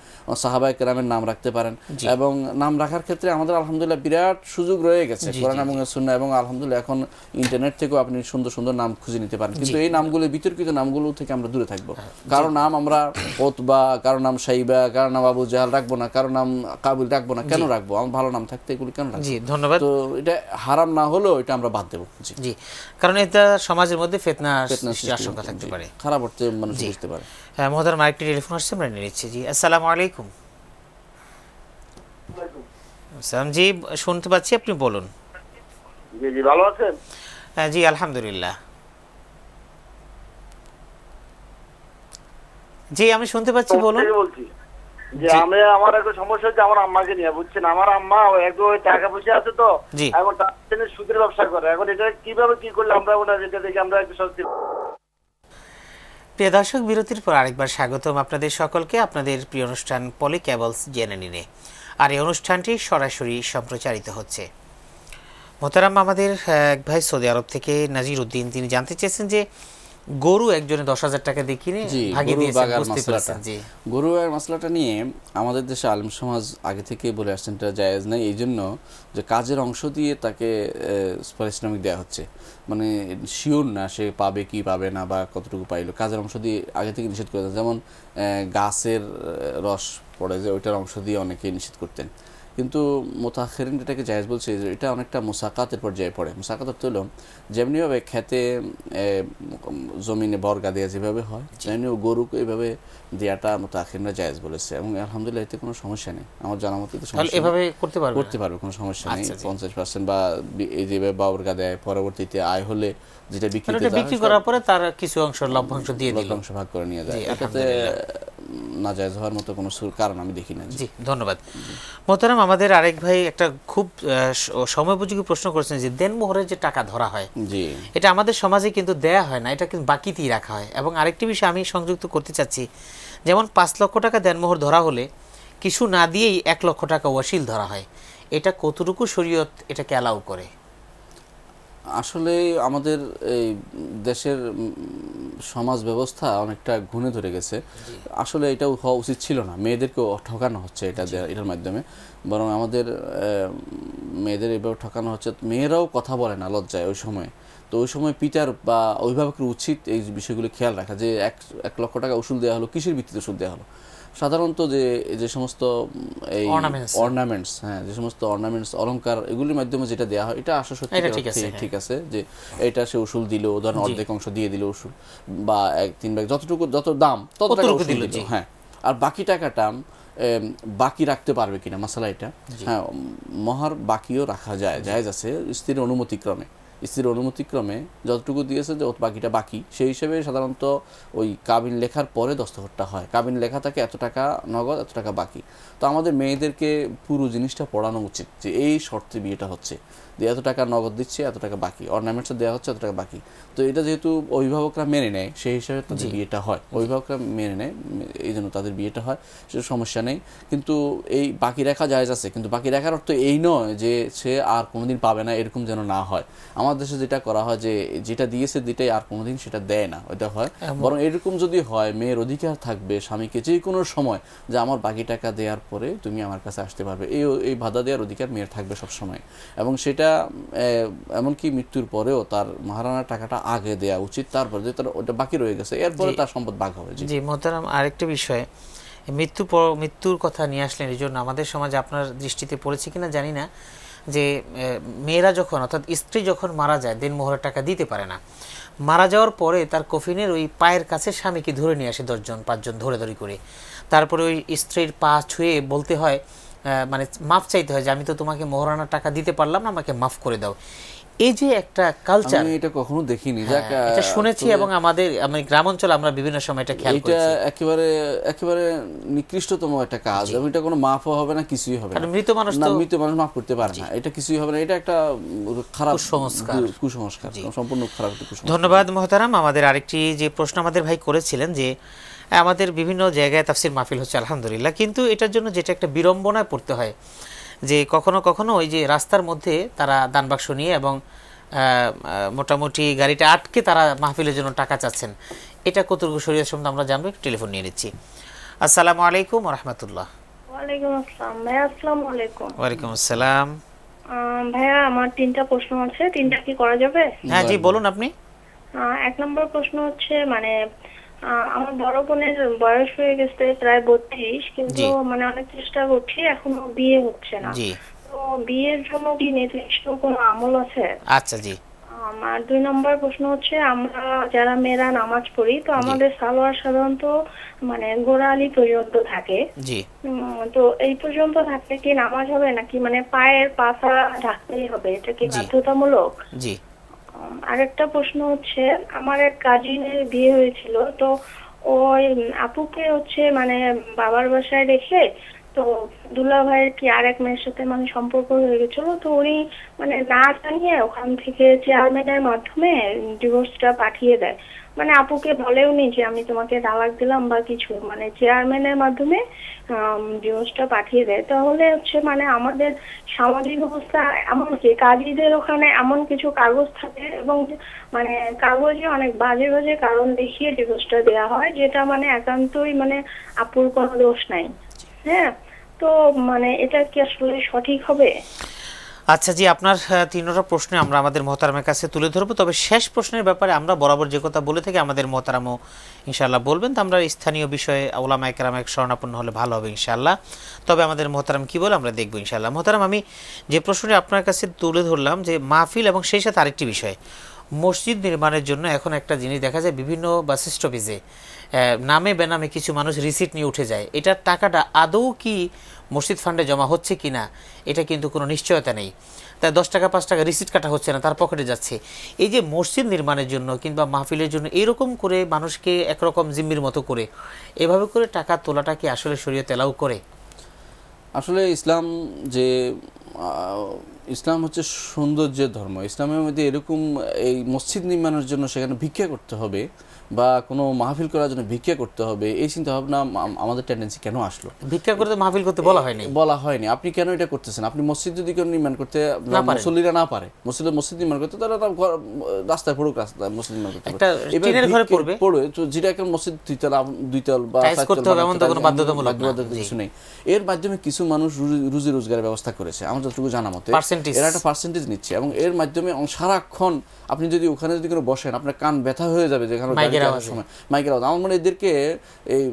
সাহাবায়ে কেরামের নাম রাখতে পারেন। এবং নাম রাখার ক্ষেত্রে আমাদের আলহামদুলিল্লাহ বিরাট সুযোগ রয়ে গেছে কোরআন এবং সুন্নাহ, এবং আলহামদুলিল্লাহ এখন ইন্টারনেট থেকেও আপনি সুন্দর সুন্দর নাম খুঁজে নিতে পারেন। কিন্তু এই নামগুলো, বিতর্কিত নামগুলো থেকে আমরা দূরে থাকবো। কারো নাম আমরা ওতবা, কারো নাম সাইবা, কারো নাম আবু জাহাল রাখবো না, কারো নাম কাবিল রাখবো না। কেন রাখবো? আমার ভালো নাম থাকতে এগুলো কেন রাখবো? ধন্যবাদ। তো এটা হারাম না হলেও এটা আমরা বাদ দেবো। জি, কারণ এটা সমাজের মধ্যে ফিতনা আশঙ্কা থাকতে পারে, খারাপ অর্থে মানুষ বুঝতে পারে। হ্যাঁ, মহোদয় আরেকটি টেলিফোন আসছে, আমরা নিয়ে নিচ্ছি। জি, আসসালামু আলাইকুম। সালাম জি, শুনতে পাচ্ছি, আপনি বলুন। জি জি, ভালো আছেন? জি আলহামদুলিল্লাহ। জি আমি শুনতে পাচ্ছি, বলুন। বলছি যে আমার একটা সমস্যা হচ্ছে আমার আম্মাকে নিয়ে, বুঝছেন? আমার আম্মা একদম টাকা পয়সা আছে, তো এখন তার জন্য সুদের ব্যবসা করে। এখন এটা কিভাবে কি করলে আমরা ওনার এটা দেখে আমরা একটু স্বস্তি। প্রিয় দর্শক, বিরতির পর আরেকবার স্বাগতম আপনাদের সকলকে আপনাদের প্রিয় অনুষ্ঠান পলি কেবলস জেনে নিনে। আর এই অনুষ্ঠানটি সরাসরি সম্প্রচারিত হচ্ছে। মোহতারাম, আমাদের এক ভাই সৌদি আরব থেকে নাজির উদ্দিন, তিনি জানতে চেয়েছেন যে গরু একজনে 10,000 টাকা দিয়ে কিনে ভাগিয়ে দিয়েছেন, বুঝতে পারছেন। জি, গরু আর মাসলাটা নিয়ে আমাদের দেশে আলেম সমাজ আগে থেকেই বলে আসছেন এটা জায়েজ নাই, এই জন্য যে কাজের অংশ দিয়ে তাকে পারিশ্রমিক দেওয়া হচ্ছে, মানে শিওর না সে পাবে কি পাবে না বা কতটুকু পাইলো, কাজের অংশ দিয়ে আগে থেকে নিষেধ করে। যেমন গাছের রস পড়ে যে ওইটার অংশ দিয়ে অনেকে নিষেধ করতেন, কিন্তু মুতাআখিরিন এটাকে জায়েজ বলছে যে এটা অনেকটা মুসাকাতের পর্যায়ে পড়ে। মুসাকাত অর্থ হলো যেমনিভাবে খেতে জমিনে বর্গা দেওয়া যেভাবে হয়, যেমনি গরুকে এইভাবে দেওয়াটা মুতাআখিরিনরা জায়েজ বলেছে, এবং আলহামদুলিল্লাহ এতে কোনো সমস্যা নেই। আমার জানা মতে এভাবে করতে পারবে, কোনো সমস্যা নেই। 50% বা এই যেভাবে বর্গা দেয়, পরবর্তীতে আয় হলে যেটা বিক্রি করার পরে তার কিছু অংশ লভ্যাংশ দিয়ে দিল, লভ্যাংশ ভাগ করে নিয়ে যায়, এটাতে নাজায়েজ হওয়ার মতো কোনো কারণ আমি দেখি না। জি ধন্যবাদ। মোহতারাম, আমাদের আরেক ভাই একটা খুব সময়োপযোগী প্রশ্ন করেছেন যে দেনমোহরের যে টাকা ধরা হয়, জি, এটা আমাদের সমাজে কিন্তু দেয়া হয় না, এটা কিন্তু বাকিতেই রাখা হয়। এবং আরেকটি বিষয় আমি সংযুক্ত করতে চাচ্ছি, যেমন 5 লক্ষ টাকা দেনমোহর ধরা হলে কিছু না দিয়েই 1 লক্ষ টাকা ওয়াসিল ধরা হয়, এটা কতটুকু শরীয়ত এটাকে অ্যালাউ করে? আসলে আমাদের এই দেশের সমাজ ব্যবস্থা অনেকটা ঘুণে ধরে গেছে। আসলে এটাও হওয়া উচিত ছিল না, মেয়েদেরকেও ঠকানো হচ্ছে এটার মাধ্যমে। বরং আমাদের মেয়েদের এভাবে ঠকানো হচ্ছে, মেয়েরাও কথা বলে না লজ্জায় ওই সময়। তো ওই সময় পিতার বা অভিভাবকের উচিত এই বিষয়গুলো খেয়াল রাখা, যে 1 লক্ষ টাকা উসুল দেওয়া হলো, কিসের ভিত্তিতে উসুল দেওয়া হলো। সাধারণত যে সমস্ত এই অর্নামেন্টস, হ্যাঁ, যে সমস্ত অর্নামেন্টস অলংকার, এগুলির মাধ্যমে যেটা দেওয়া হয়, এটা আসলে সত্যি ঠিক আছে যে এটা সে উসুল দিল, ধরেন অর্ধেক অংশ দিয়ে দিল উসুল, বা 1-3 ভাগ যত দাম তত টাকা উসুল দিল, হ্যাঁ। আর বাকি টাকাটা বাকি রাখতে পারবে কিনা মাসালা এটা, হ্যাঁ, মহার বাকিও রাখা যায়, জায়েজ আছে স্ত্রীর অনুমতিক্রমে যতটুকু দিয়েছে যে বাকিটা বাকি, সেই হিসেবে সাধারণত ওই কাবিন লেখার পরে দস্তখতটা হয়। কাবিন লেখা থাকে এত টাকা নগদ, এত টাকা বাকি। তো আমাদের মেয়েদেরকে পুরো জিনিসটা পড়ানো উচিত যে এই শর্তে বিয়েটা হচ্ছে, যে এত টাকা নগদ দিচ্ছে, এত টাকা বাকি, অর্নামেন্টস দেওয়া হচ্ছে, এত টাকা বাকি। তো এটা যেহেতু অভিভাবকরা মেনে নেয়, সেই হিসাবে তাদের বিয়েটা হয়, অভিভাবকরা মেনে নেয়, এই জন্য তাদের বিয়েটা হয়, সেটা সমস্যা নেই। কিন্তু এই বাকি রাখা জায়েজ আছে, কিন্তু বাকি রাখার অর্থ এই নয় যে সে আর কোনোদিন পাবে না, এরকম যেন না হয়। আমাদের দেশে যেটা করা হয় যে যেটা দিয়েছে দিটাই আর কোনোদিন সেটা দেয় না, ওইটা হয়। বরং এরকম যদি হয়, মেয়ের অধিকার থাকবে স্বামীকে যে কোনো সময় যে আমার বাকি টাকা দেওয়ার পরে তুমি আমার কাছে আসতে পারবে, এই বাধা দেওয়ার অধিকার মেয়ের থাকবে সবসময়। এবং সেটা এমনকি মৃত্যুর পরেও তার মাহারানার টাকাটা আগে দেওয়া উচিত, তারপর যে তার ওটা বাকি রয়ে গেছে এরপরে তার সম্পদ ভাগ হবে। জি মোহতারাম, আরেকটা বিষয়, মৃত্যুর কথা নিয়ে আসলেন, এই জন্য আমাদের সমাজে আপনার দৃষ্টিতে পড়েছে কিনা জানি না, যে মেয়েরা যখন, অর্থাৎ স্ত্রী যখন মারা যায়, দেনমোহরের টাকা দিতে পারে না, মারা যাওয়ার পরে তার কফিনের ওই পায়ের কাছে স্বামীকে ধরে নিয়ে আসে 10-5 জন ধরে করে, তারপরে ওই স্ত্রীর পা ছুঁয়ে বলতে হয়, মানে মাফ চাইতে হয় যে আমি তো তোমাকে মোহরানার টাকা দিতে পারলাম না, আমাকে মাফ করে দাও। এই যে একটা কালচার, আমি এটা কখনো দেখিনি, এটা শুনেছি, এবং আমাদের গ্রাম অঞ্চলে আমরা বিভিন্ন সময় এটা খেয়াল করেছি। এটা একেবারে নিকৃষ্টতম একটা কাজ, এবং এটা কোনো মাফও হবে না, কিছুই হবে না। মৃত মানুষ মাফ করতে পারে না, এটা কিছুই হবে না, এটা একটা খারাপ কুসংস্কার, সম্পূর্ণ খারাপ কুসংস্কার। ধন্যবাদ মোহতারাম। আমাদের আরেকটি যে প্রশ্ন আমাদের ভাই করেছিলেন, যে আমাদের বিভিন্ন জায়গায় তাফসির মাহফিল হচ্ছে আলহামদুলিল্লাহ, কিন্তু এটার জন্য যেটা একটা বিড়ম্বনায় পড়তে হয়, যে কখনো কখনো ওই যে রাস্তার মধ্যে তারা দান বাক্স নিয়ে এবং মোটামুটি গাড়িটা আটকে তারা মাহফিলের জন্য টাকা চাচ্ছেন, এটা কতটুকু শরীয়ত সম্বন্ধে আমরা জানবো। টেলিফোন নিয়ে নিচ্ছি। আসসালামু আলাইকুম ওয়া রাহমাতুল্লাহ। ওয়ালাইকুম আসসালাম ভাইয়া। আসসালামু আলাইকুম। ওয়ালাইকুম আসসালাম। ভাইয়া, আমার 3টা প্রশ্ন আছে, 3টা কি করা যাবে? হ্যাঁ জি, বলুন আপনি। 1 নম্বর প্রশ্ন হচ্ছে, মানে আমার বড় বোনের বয়স হয়ে গেছে প্রায় 32, কিন্তু মানে অনেক চেষ্টা করছি, এখনো বিয়ে হচ্ছে না। তো বিয়ের জন্য কি নির্দিষ্ট কোনো আমল আছে? আচ্ছা জি। আর 2 নম্বর প্রশ্ন হচ্ছে, আমরা যারা মেয়েরা নামাজ পড়ি, তো আমাদের সালোয়ার সাধারণত মানে গোড়ালি পর্যন্ত থাকে, তো এই পর্যন্ত থাকলে কি নামাজ হবে, নাকি মানে পায়ের পাছা ঢাকতেই হবে, এটা কি বাধ্যতামূলক? জি। আরেকটা প্রশ্ন হচ্ছে, আমার এক কাজিনের বিয়ে হয়েছিল, তো ওই আপুকে হচ্ছে মানে বাবার বাসায় রেখে, তো দুলা ভাইয়ের কি আরেক মেয়ের সাথে মানে সম্পর্ক হয়ে গেছিল, তো উনি মানে না জানিয়ে ওখান থেকে চেয়ারম্যানের মাধ্যমে ডিভোর্সটা পাঠিয়ে দেয়। মানে আপুকে বলেও নি যে আমি তোমাকে তালাক দিলাম বা কিছু, মানে চেয়ারম্যানের মাধ্যমে ডিভোর্সটা পাঠিয়ে দেয়। তাহলে হচ্ছে মানে আমাদের সামাজিক অবস্থা এমন কি, কাজীদের ওখানে এমন কিছু কাগজ থাকে, এবং মানে কাগজে অনেক বাজে বাজে কারণ দেখিয়ে ডিভোর্সটা দেওয়া হয়, যেটা মানে একান্তই মানে আপুর কোনো দোষ নাই। হ্যাঁ, তো মানে এটা কি আসলে সঠিক হবে? আচ্ছা জি, আপনার তিনটা প্রশ্ন আমরা আমাদের মোহতারামের কাছে তুলে ধরবো, তবে শেষ প্রশ্নের ব্যাপারে আমরা বরাবর যে কথা বলে থাকি আমাদের মোহতারামও ইনশাআল্লাহ বলবেন, তো আমরা স্থানীয় বিষয়ে ওলামায়ে কেরামের শরণাপন্ন হলে ভালো হবে ইনশাআল্লাহ। তবে আমাদের মোহতারাম কি বলে আমরা দেখবো ইনশাআল্লাহ। মোহতারাম, আমি যে প্রশ্নটি আপনার কাছে তুলে ধরলাম যে মাহফিল এবং সেই সাথে আরেকটি বিষয়, মসজিদ নির্মাণের জন্য এখন একটা জিনিস দেখা যায় বিভিন্ন বাস স্টপেজে নামে বেনামে কিছু মানুষ রিসিট নিয়ে উঠে যায়। এটার টাকাটা আদৌ কি মসজিদ ফান্ডে জমা হচ্ছে কি না এটা কিন্তু কোনো নিশ্চয়তা নেই। তাই 10 টাকা 5 টাকা রিসিট কাটা হচ্ছে না, তার পকেটে যাচ্ছে। এই যে মসজিদ নির্মাণের জন্য কিংবা মাহফিলের জন্য এইরকম করে মানুষকে একরকম জিম্মির মতো করে এভাবে করে টাকা তোলাটা কি আসলে শরীয়ত এলাও করে? আসলে ইসলাম হচ্ছে সৌন্দর্যের ধর্ম। ইসলামের মধ্যে এরকম এই মসজিদ নির্মাণের জন্য সেখানে ভিক্ষা করতে হবে বা কোনো মাহফিল করার জন্য ভিক্ষা করতে হবে, এই চিন্তা ভাবনা আমাদের টেন্ডেন্সি কেন আসলো? ভিক্ষা করতে মাহফিল করতে বলা হয়নি। আপনি কেন এটা করতেছেন? আপনি মসজিদ যদি কেউ নির্মাণ করতে মুসল্লিরা না পারে, মসজিদ নির্মাণ করতে, তারা রাস্তায় পড়ুক, রাস্তায় মসজিদ নির্মাণ করতে পড়বে, যেটা এখন মসজিদ দুইতল বা কিছু নেই। এর মাধ্যমে কিছু মানুষ রুজি রোজগারের ব্যবস্থা করেছে আমার যতটুকু জানা মতে, এরা একটা পার্সেন্টেজ নিচ্ছে এবং এর মাধ্যমে সারাক্ষণ আপনি যদি ওখানে যদি কোনো বসেন আপনার কান ব্যথা হয়ে যাবে, যেখানে মাইকের আওয়াজ। আমার মনে এদেরকে এই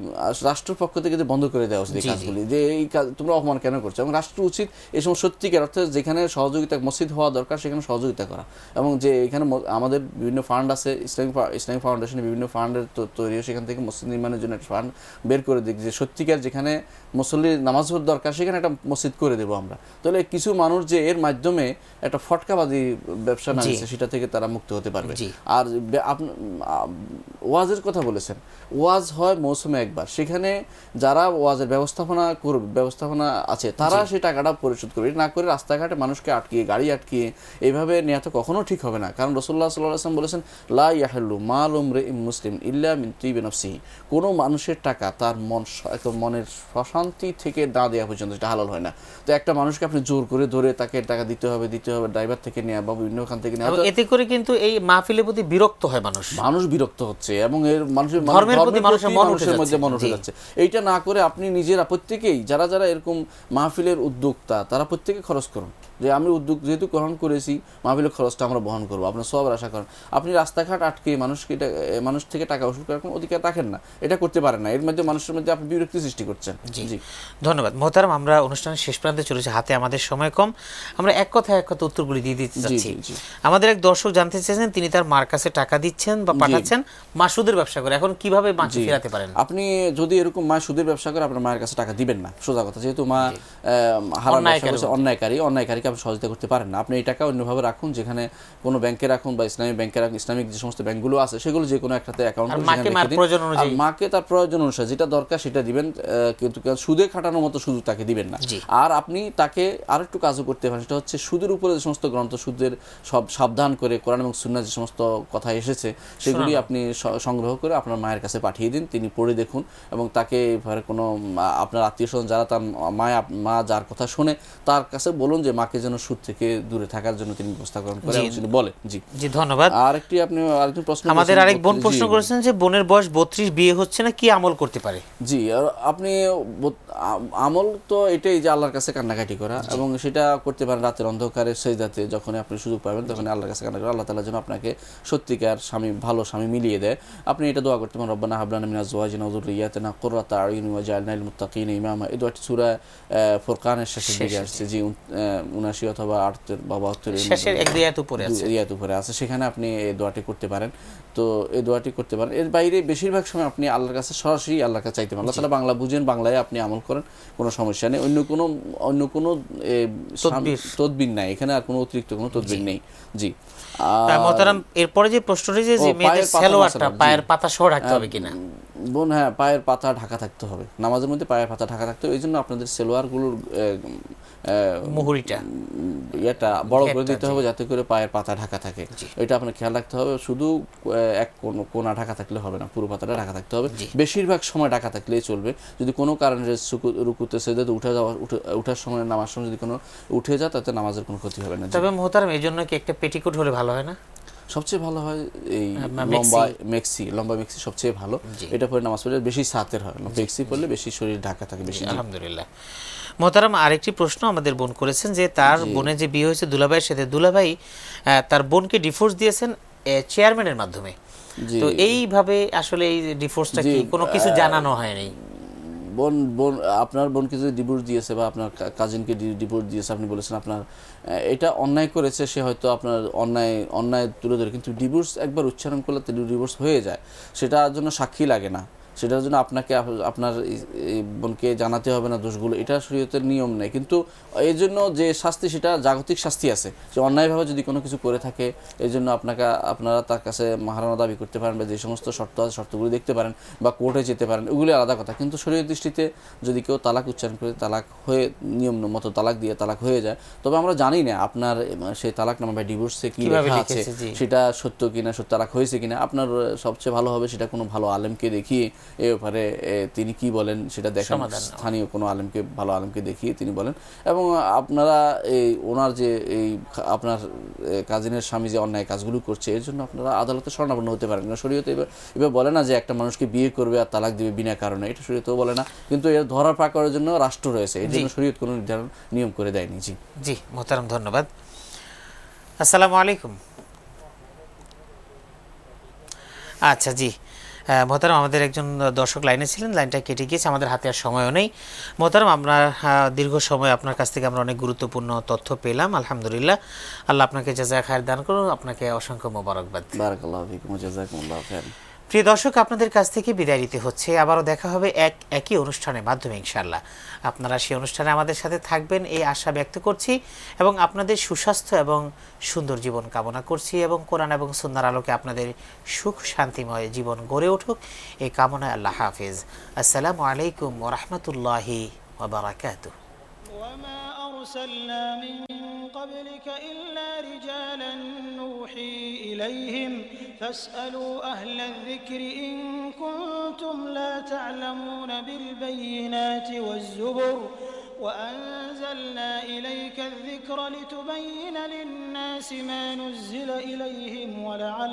রাষ্ট্রের পক্ষ থেকে যে বন্ধ করে দেওয়া উচিত এই কাজগুলি, যে এই কাজ তোমরা অপমান কেন করছো, এবং রাষ্ট্র উচিত এই সময় সত্যিকার অর্থাৎ যেখানে সহযোগিতা মসজিদ হওয়া দরকার সেখানে সহযোগিতা করা, এবং যে এখানে আমাদের বিভিন্ন ফান্ড আছে, ইসলামিক ফাউন্ডেশনের বিভিন্ন ফান্ডের তৈরি, সেখান থেকে মসজিদ নির্মাণের জন্য একটা ফান্ড বের করে দিই, যে সত্যিকার যেখানে মুসল্লির নামাজ পড়ার দরকার সেখানে একটা মসজিদ করে দেবো আমরা। তাহলে কিছু মানুষ যে এর মাধ্যমে একটা ফটকাবাজি ব্যবসা নামিয়েছে সেটা থেকে তারা মুক্ত হতে পারবে। আর ওয়াজের কথা বলেছেন, ওয়াজ হয় মৌসুমে একবার, সেখানে যারা ওয়াজের ব্যবস্থাপনা আছে তারা সেই টাকাটা পরিশোধ করবে, না করে রাস্তাঘাটে মানুষকে আটকিয়ে গাড়ি আটকিয়ে এইভাবে নেওয়া তো কখনো ঠিক হবে না। কারণ রাসূলুল্লাহ সাল্লাল্লাহু আলাইহি ওয়াসাল্লাম বলেছেন, লা ইয়াহিল্লু মাল ইমরিইন মুসলিম ইল্লা মিন তিবি নাফসিহি, কোনো মানুষের টাকা তার মনের শান্তি থেকে না দেওয়া পর্যন্ত এটা হালাল হয় না। তো একটা মানুষকে আপনি জোর করে ধরে তাকে টাকা দিতে হবে ড্রাইভার থেকে নেওয়া বা বিভিন্ন খান থেকে নেওয়া, এতে করে কিন্তু এই মাহফিলের প্রতি বিরক্ত হয় মানুষ বিরক্ত হচ্ছে এবং এর মানুষের মধ্যে মন উঠে যাচ্ছে। এইটা না করে আপনি নিজেরা প্রত্যেকেই যারা এরকম মাহফিলের উদ্যোক্তা তারা প্রত্যেকে খরচ করুন, যে আমি উদ্যোগ যেহেতু গ্রহণ করেছি মাহফিলের খরচটা আমরা বহন করবো, আপনার সব আশা করেন। আপনি রাস্তাঘাট আটকে মানুষ থেকে টাকা উসুল করার কোনো অধিকার রাখেন না, এটা করতে পারেন না, এর মধ্যে মানুষের মধ্যে আপনি বিরক্তি সৃষ্টি করছেন। জি ধন্যবাদ মোহতারাম, আমরা অনুষ্ঠানের শেষ প্রান্তে চলেছি, হাতে আমাদের সময় কম, আমরা এক কথা উত্তরগুলি দিয়ে দিতে চাচ্ছি। আমাদের এক দর্শক জানতে চাইছেন তিনি তার মার কাছে টাকা দিচ্ছেন বা পাঠাচ্ছেন, মা সুদের ব্যবসা করে, এখন কিভাবে মাকে ফেরাতে পারেন? আপনি যদি এরকম মা সুদের ব্যবসা করে আপনার মায়ের কাছে টাকা দিবেন না, সোজা কথা, যেহেতু মা অন্যায়কারীকে আপনি সহযোগিতা করতে পারেন না। আপনি এই টাকা অন্যভাবে রাখুন, যেখানে কোনো ব্যাংকে রাখুন বা ইসলামিক ব্যাংকে রাখুন, ইসলামিক যে সমস্ত ব্যাংকগুলো আছে সেগুলো যে কোনো একটাতে অ্যাকাউন্ট করে মাকে তার প্রয়োজন অনুসারে যেটা দরকার সেটা দিবেন, কিন্তু সুদে খাটানোর মতো সুযোগ তাকে দিবেন না। আর আপনি তাকে আরেকটু কাজও করতে পারেন, সেটা হচ্ছে সুদের উপরে যে সমস্ত গ্রন্থ সুদের সব সাবধান করে কোরআন এবং সুন্নাহ যে সমস্ত কথা এসেছে সেগুলি আপনি সংগ্রহ করে আপনার মায়ের কাছে পাঠিয়ে দিন, তিনি পড়ে দেখুন, এবং তাকে কোনো আপনার আত্মীয় স্বজন যারা তার মা যার কথা শুনে তার কাছে বলুন যে মাকে যেন সুদ থেকে দূরে থাকার জন্য তিনি ব্যবস্থা গ্রহণ করেন বলে। জি ধন্যবাদ। আরেকজন প্রশ্ন, আমাদের আরেক বোন প্রশ্ন করেছেন যে বোনের বয়স 32, বিয়ে হচ্ছে না, কি আমল করতে পারে? জি, আপনি আমল তো এটাই যে আল্লাহর কাছে কান্নাকাটি করা, এবং সেটা করতে পারেন রাতের অন্ধকারে সেজদাতে, যখন আপনি সুযোগ পাবেন তখন আল্লাহর কাছে কান্না করা, আল্লাহ তাআলা যেন আপনাকে সত্যিকার ভালো স্বামী মিলিয়ে দেয়। আপনি এটা দোয়া করতে পারেন, রব্বানা হাব লানা মিন আজওয়াজিনা ওয়া যুররিয়্যাতিনা কুররাতা আ'ইউন ওয়াজআলনা লিল মুত্তাকিনা ইমামা। এই দোয়াটি সূরা ফুরকানের শেষের দিকে আসছে, জি 79 অথবা 72 শেষের এক আয়াত উপরে আছে, সেখানে আপনি এই দোয়াটি করতে পারেন। তো এই দোয়াটি করতে পারেন। এর বাইরে বেশিরভাগ সময় আপনি আল্লাহর কাছে সরাসরি আল্লাহর কাছে চাইতে পারেন। আল্লাহ তাআলা বাংলা বুঝেন, বাংলায় আপনি আমল করেন, কোনো সমস্যা নেই। অন্য কোনো তদবির নাই এখানে, আর কোনো অতিরিক্ত কোনো তদবির নেই। জি মোহতারাম, এরপরে যে প্রশ্নটি যে মেয়েদের সালোয়ারটা পায়ের পাতা সহ রাখতে হবে কিনা? বোন, হ্যাঁ, পায়ের পাতা ঢাকা থাকতে হবে, নামাজের মধ্যে পায়ের পাতা ঢাকা থাকতে হবে। এই জন্য আপনাদের সালোয়ারগুলোর মুহুরিটা এটা বড় করে দিতে হবে যাতে করে পায়ের পাতা ঢাকা থাকে, এটা আপনার খেয়াল রাখতে হবে। শুধু এক কোনা ঢাকা থাকলে হবে না, পুরো পাতাটা ঢাকা থাকতে হবে, বেশিরভাগ সময় ঢাকা থাকলেই চলবে। যদি কোনো কারণে রুকুতে সেজদাতে উঠার সময়, নামার সময় যদি কোনো উঠে যায় তাতে নামাজের কোনো ক্ষতি হবে না। তবে মোহতারাম, এই জন্য কি একটা পেটিকোট হলে ভালো হয় না? সবচেয়ে ভালো হয় এই লম্বা মেক্সি সবচেয়ে ভালো। এটা পরে নামাজ পড়লে বেশি সাতের হয়, মেক্সি পড়লে বেশি শরীর ঢাকা থাকে বেশি। আলহামদুলিল্লাহ। মোহতারাম, আরেকটি প্রশ্ন আমাদের বোন করেছেন যে তার বোনের যে বিয়ে হয়েছে দুলাভাইয়ের সাথে, দুলাভাই তার বোনকে ডিভোর্স দিয়েছেন চেয়ারম্যানের মাধ্যমে। তো এইভাবে আসলে এই ডিভোর্সটা কি কোনো কিছু জানানো হয়নি? আপনার বোনকে যদি ডিভোর্স দিয়েছে বা আপনার কাজিনকে ডিভোর্স দিয়েছে, আপনি বলেছেন আপনার এটা অন্যায় করেছে, সে হয়তো আপনার অন্যায় তুলে ধরে, কিন্তু ডিভোর্স একবার উচ্চারণ করলে ডিভোর্স হয়ে যায়, সেটার জন্য সাক্ষী লাগে না, সেটার জন্য আপনাকে আপনার বোনকে জানাতে হবে না দোষগুলো, এটা শরীয়তের নিয়ম নেই। কিন্তু এই জন্য যে শাস্তি, সেটা জাগতিক শাস্তি আছে, যে অন্যায়ভাবে যদি কোনো কিছু করে থাকে, এই জন্য আপনারা তার কাছে মাহারানা দাবি করতে পারেন, বা যে সমস্ত শর্ত আছে শর্তগুলি দেখতে পারেন, বা কোর্টে যেতে পারেন, ওগুলি আলাদা কথা। কিন্তু শরীয়ত দৃষ্টিতে যদি কেউ তালাক উচ্চারণ করে, তালাক হয়ে নিয়ম মতো তালাক দিয়ে তালাক হয়ে যায়, তবে আমরা জানি না আপনার সেই তালাকনামা বা ডিভোর্সে কি লেখা আছে, সেটা সত্য কিনা, সত্য তালাক হয়েছে কিনা। আপনার সবচেয়ে ভালো হবে সেটা কোনো ভালো আলেমকে দেখিয়ে, এ ব্যাপারে তিনি কি বলেন সেটা দেখেন, স্থানীয় কোনো আলেমকে, ভালো আলেমকে দেখিয়ে তিনি বলেন। এবং আপনারা এই ওনার যে এই আপনার কাজিনের স্বামী যে অন্যায় কাজগুলো করছে, এর জন্য আপনারা আদালতে শরণাপন্ন হতে পারেন না। শরীয়তে এবার বলে না যে একটা মানুষকে বিয়ে করবে আর তালাক দিবে বিনা কারণে, এটা শরীয়তেও বলে না। কিন্তু এর ধরার পাকড়ের জন্য রাষ্ট্র রয়েছে, এই জন্য শরীয়ত কোনো নির্ধারণ নিয়ম করে দেয়নি। জি জি মোহতারাম, ধন্যবাদ। আসসালামু আলাইকুম। আচ্ছা, জি মোহতারাম, আমাদের একজন দর্শক লাইনে ছিলেন, লাইনটা কেটে গিয়েছে, আমাদের হাতে আর সময়ও নেই। মোহতারাম, আমরা দীর্ঘ সময় আপনার কাছ থেকে আমরা অনেক গুরুত্বপূর্ণ তথ্য পেলাম, আলহামদুলিল্লাহ। আল্লাহ আপনাকে জাযায়ে খায়ের দান করুন, আপনাকে অসংখ্য মোবারকবাদ। বারাকাল্লাহু ফিকুম ওয়া জাযাকুমুল্লাহু খায়রান। প্রিয় দর্শক, আপনাদের কাছ থেকে বিদায় নিতে হচ্ছে, আবারও দেখা হবে একই অনুষ্ঠানের মাধ্যমে ইনশাআল্লাহ। আপনারা সেই অনুষ্ঠানে আমাদের সাথে থাকবেন এই আশা ব্যক্ত করছি, এবং আপনাদের সুস্বাস্থ্য এবং সুন্দর জীবন কামনা করছি, এবং কোরআন এবং সুন্নাহর আলোকে আপনাদের সুখ শান্তিময় জীবন গড়ে উঠুক এই কামনায়। আল্লাহ হাফেজ। আসসালামু আলাইকুম ওয়া রাহমাতুল্লাহি ওয়া বারাকাতুহু। وما أرسلنا من قبلك إلا رجالا نوحي إليهم فاسألوا أهل الذكر إن كنتم لا تعلمون بالبينات والزبر وأنزلنا إليك الذكر لتبين للناس ما نزل إليهم ولعلهم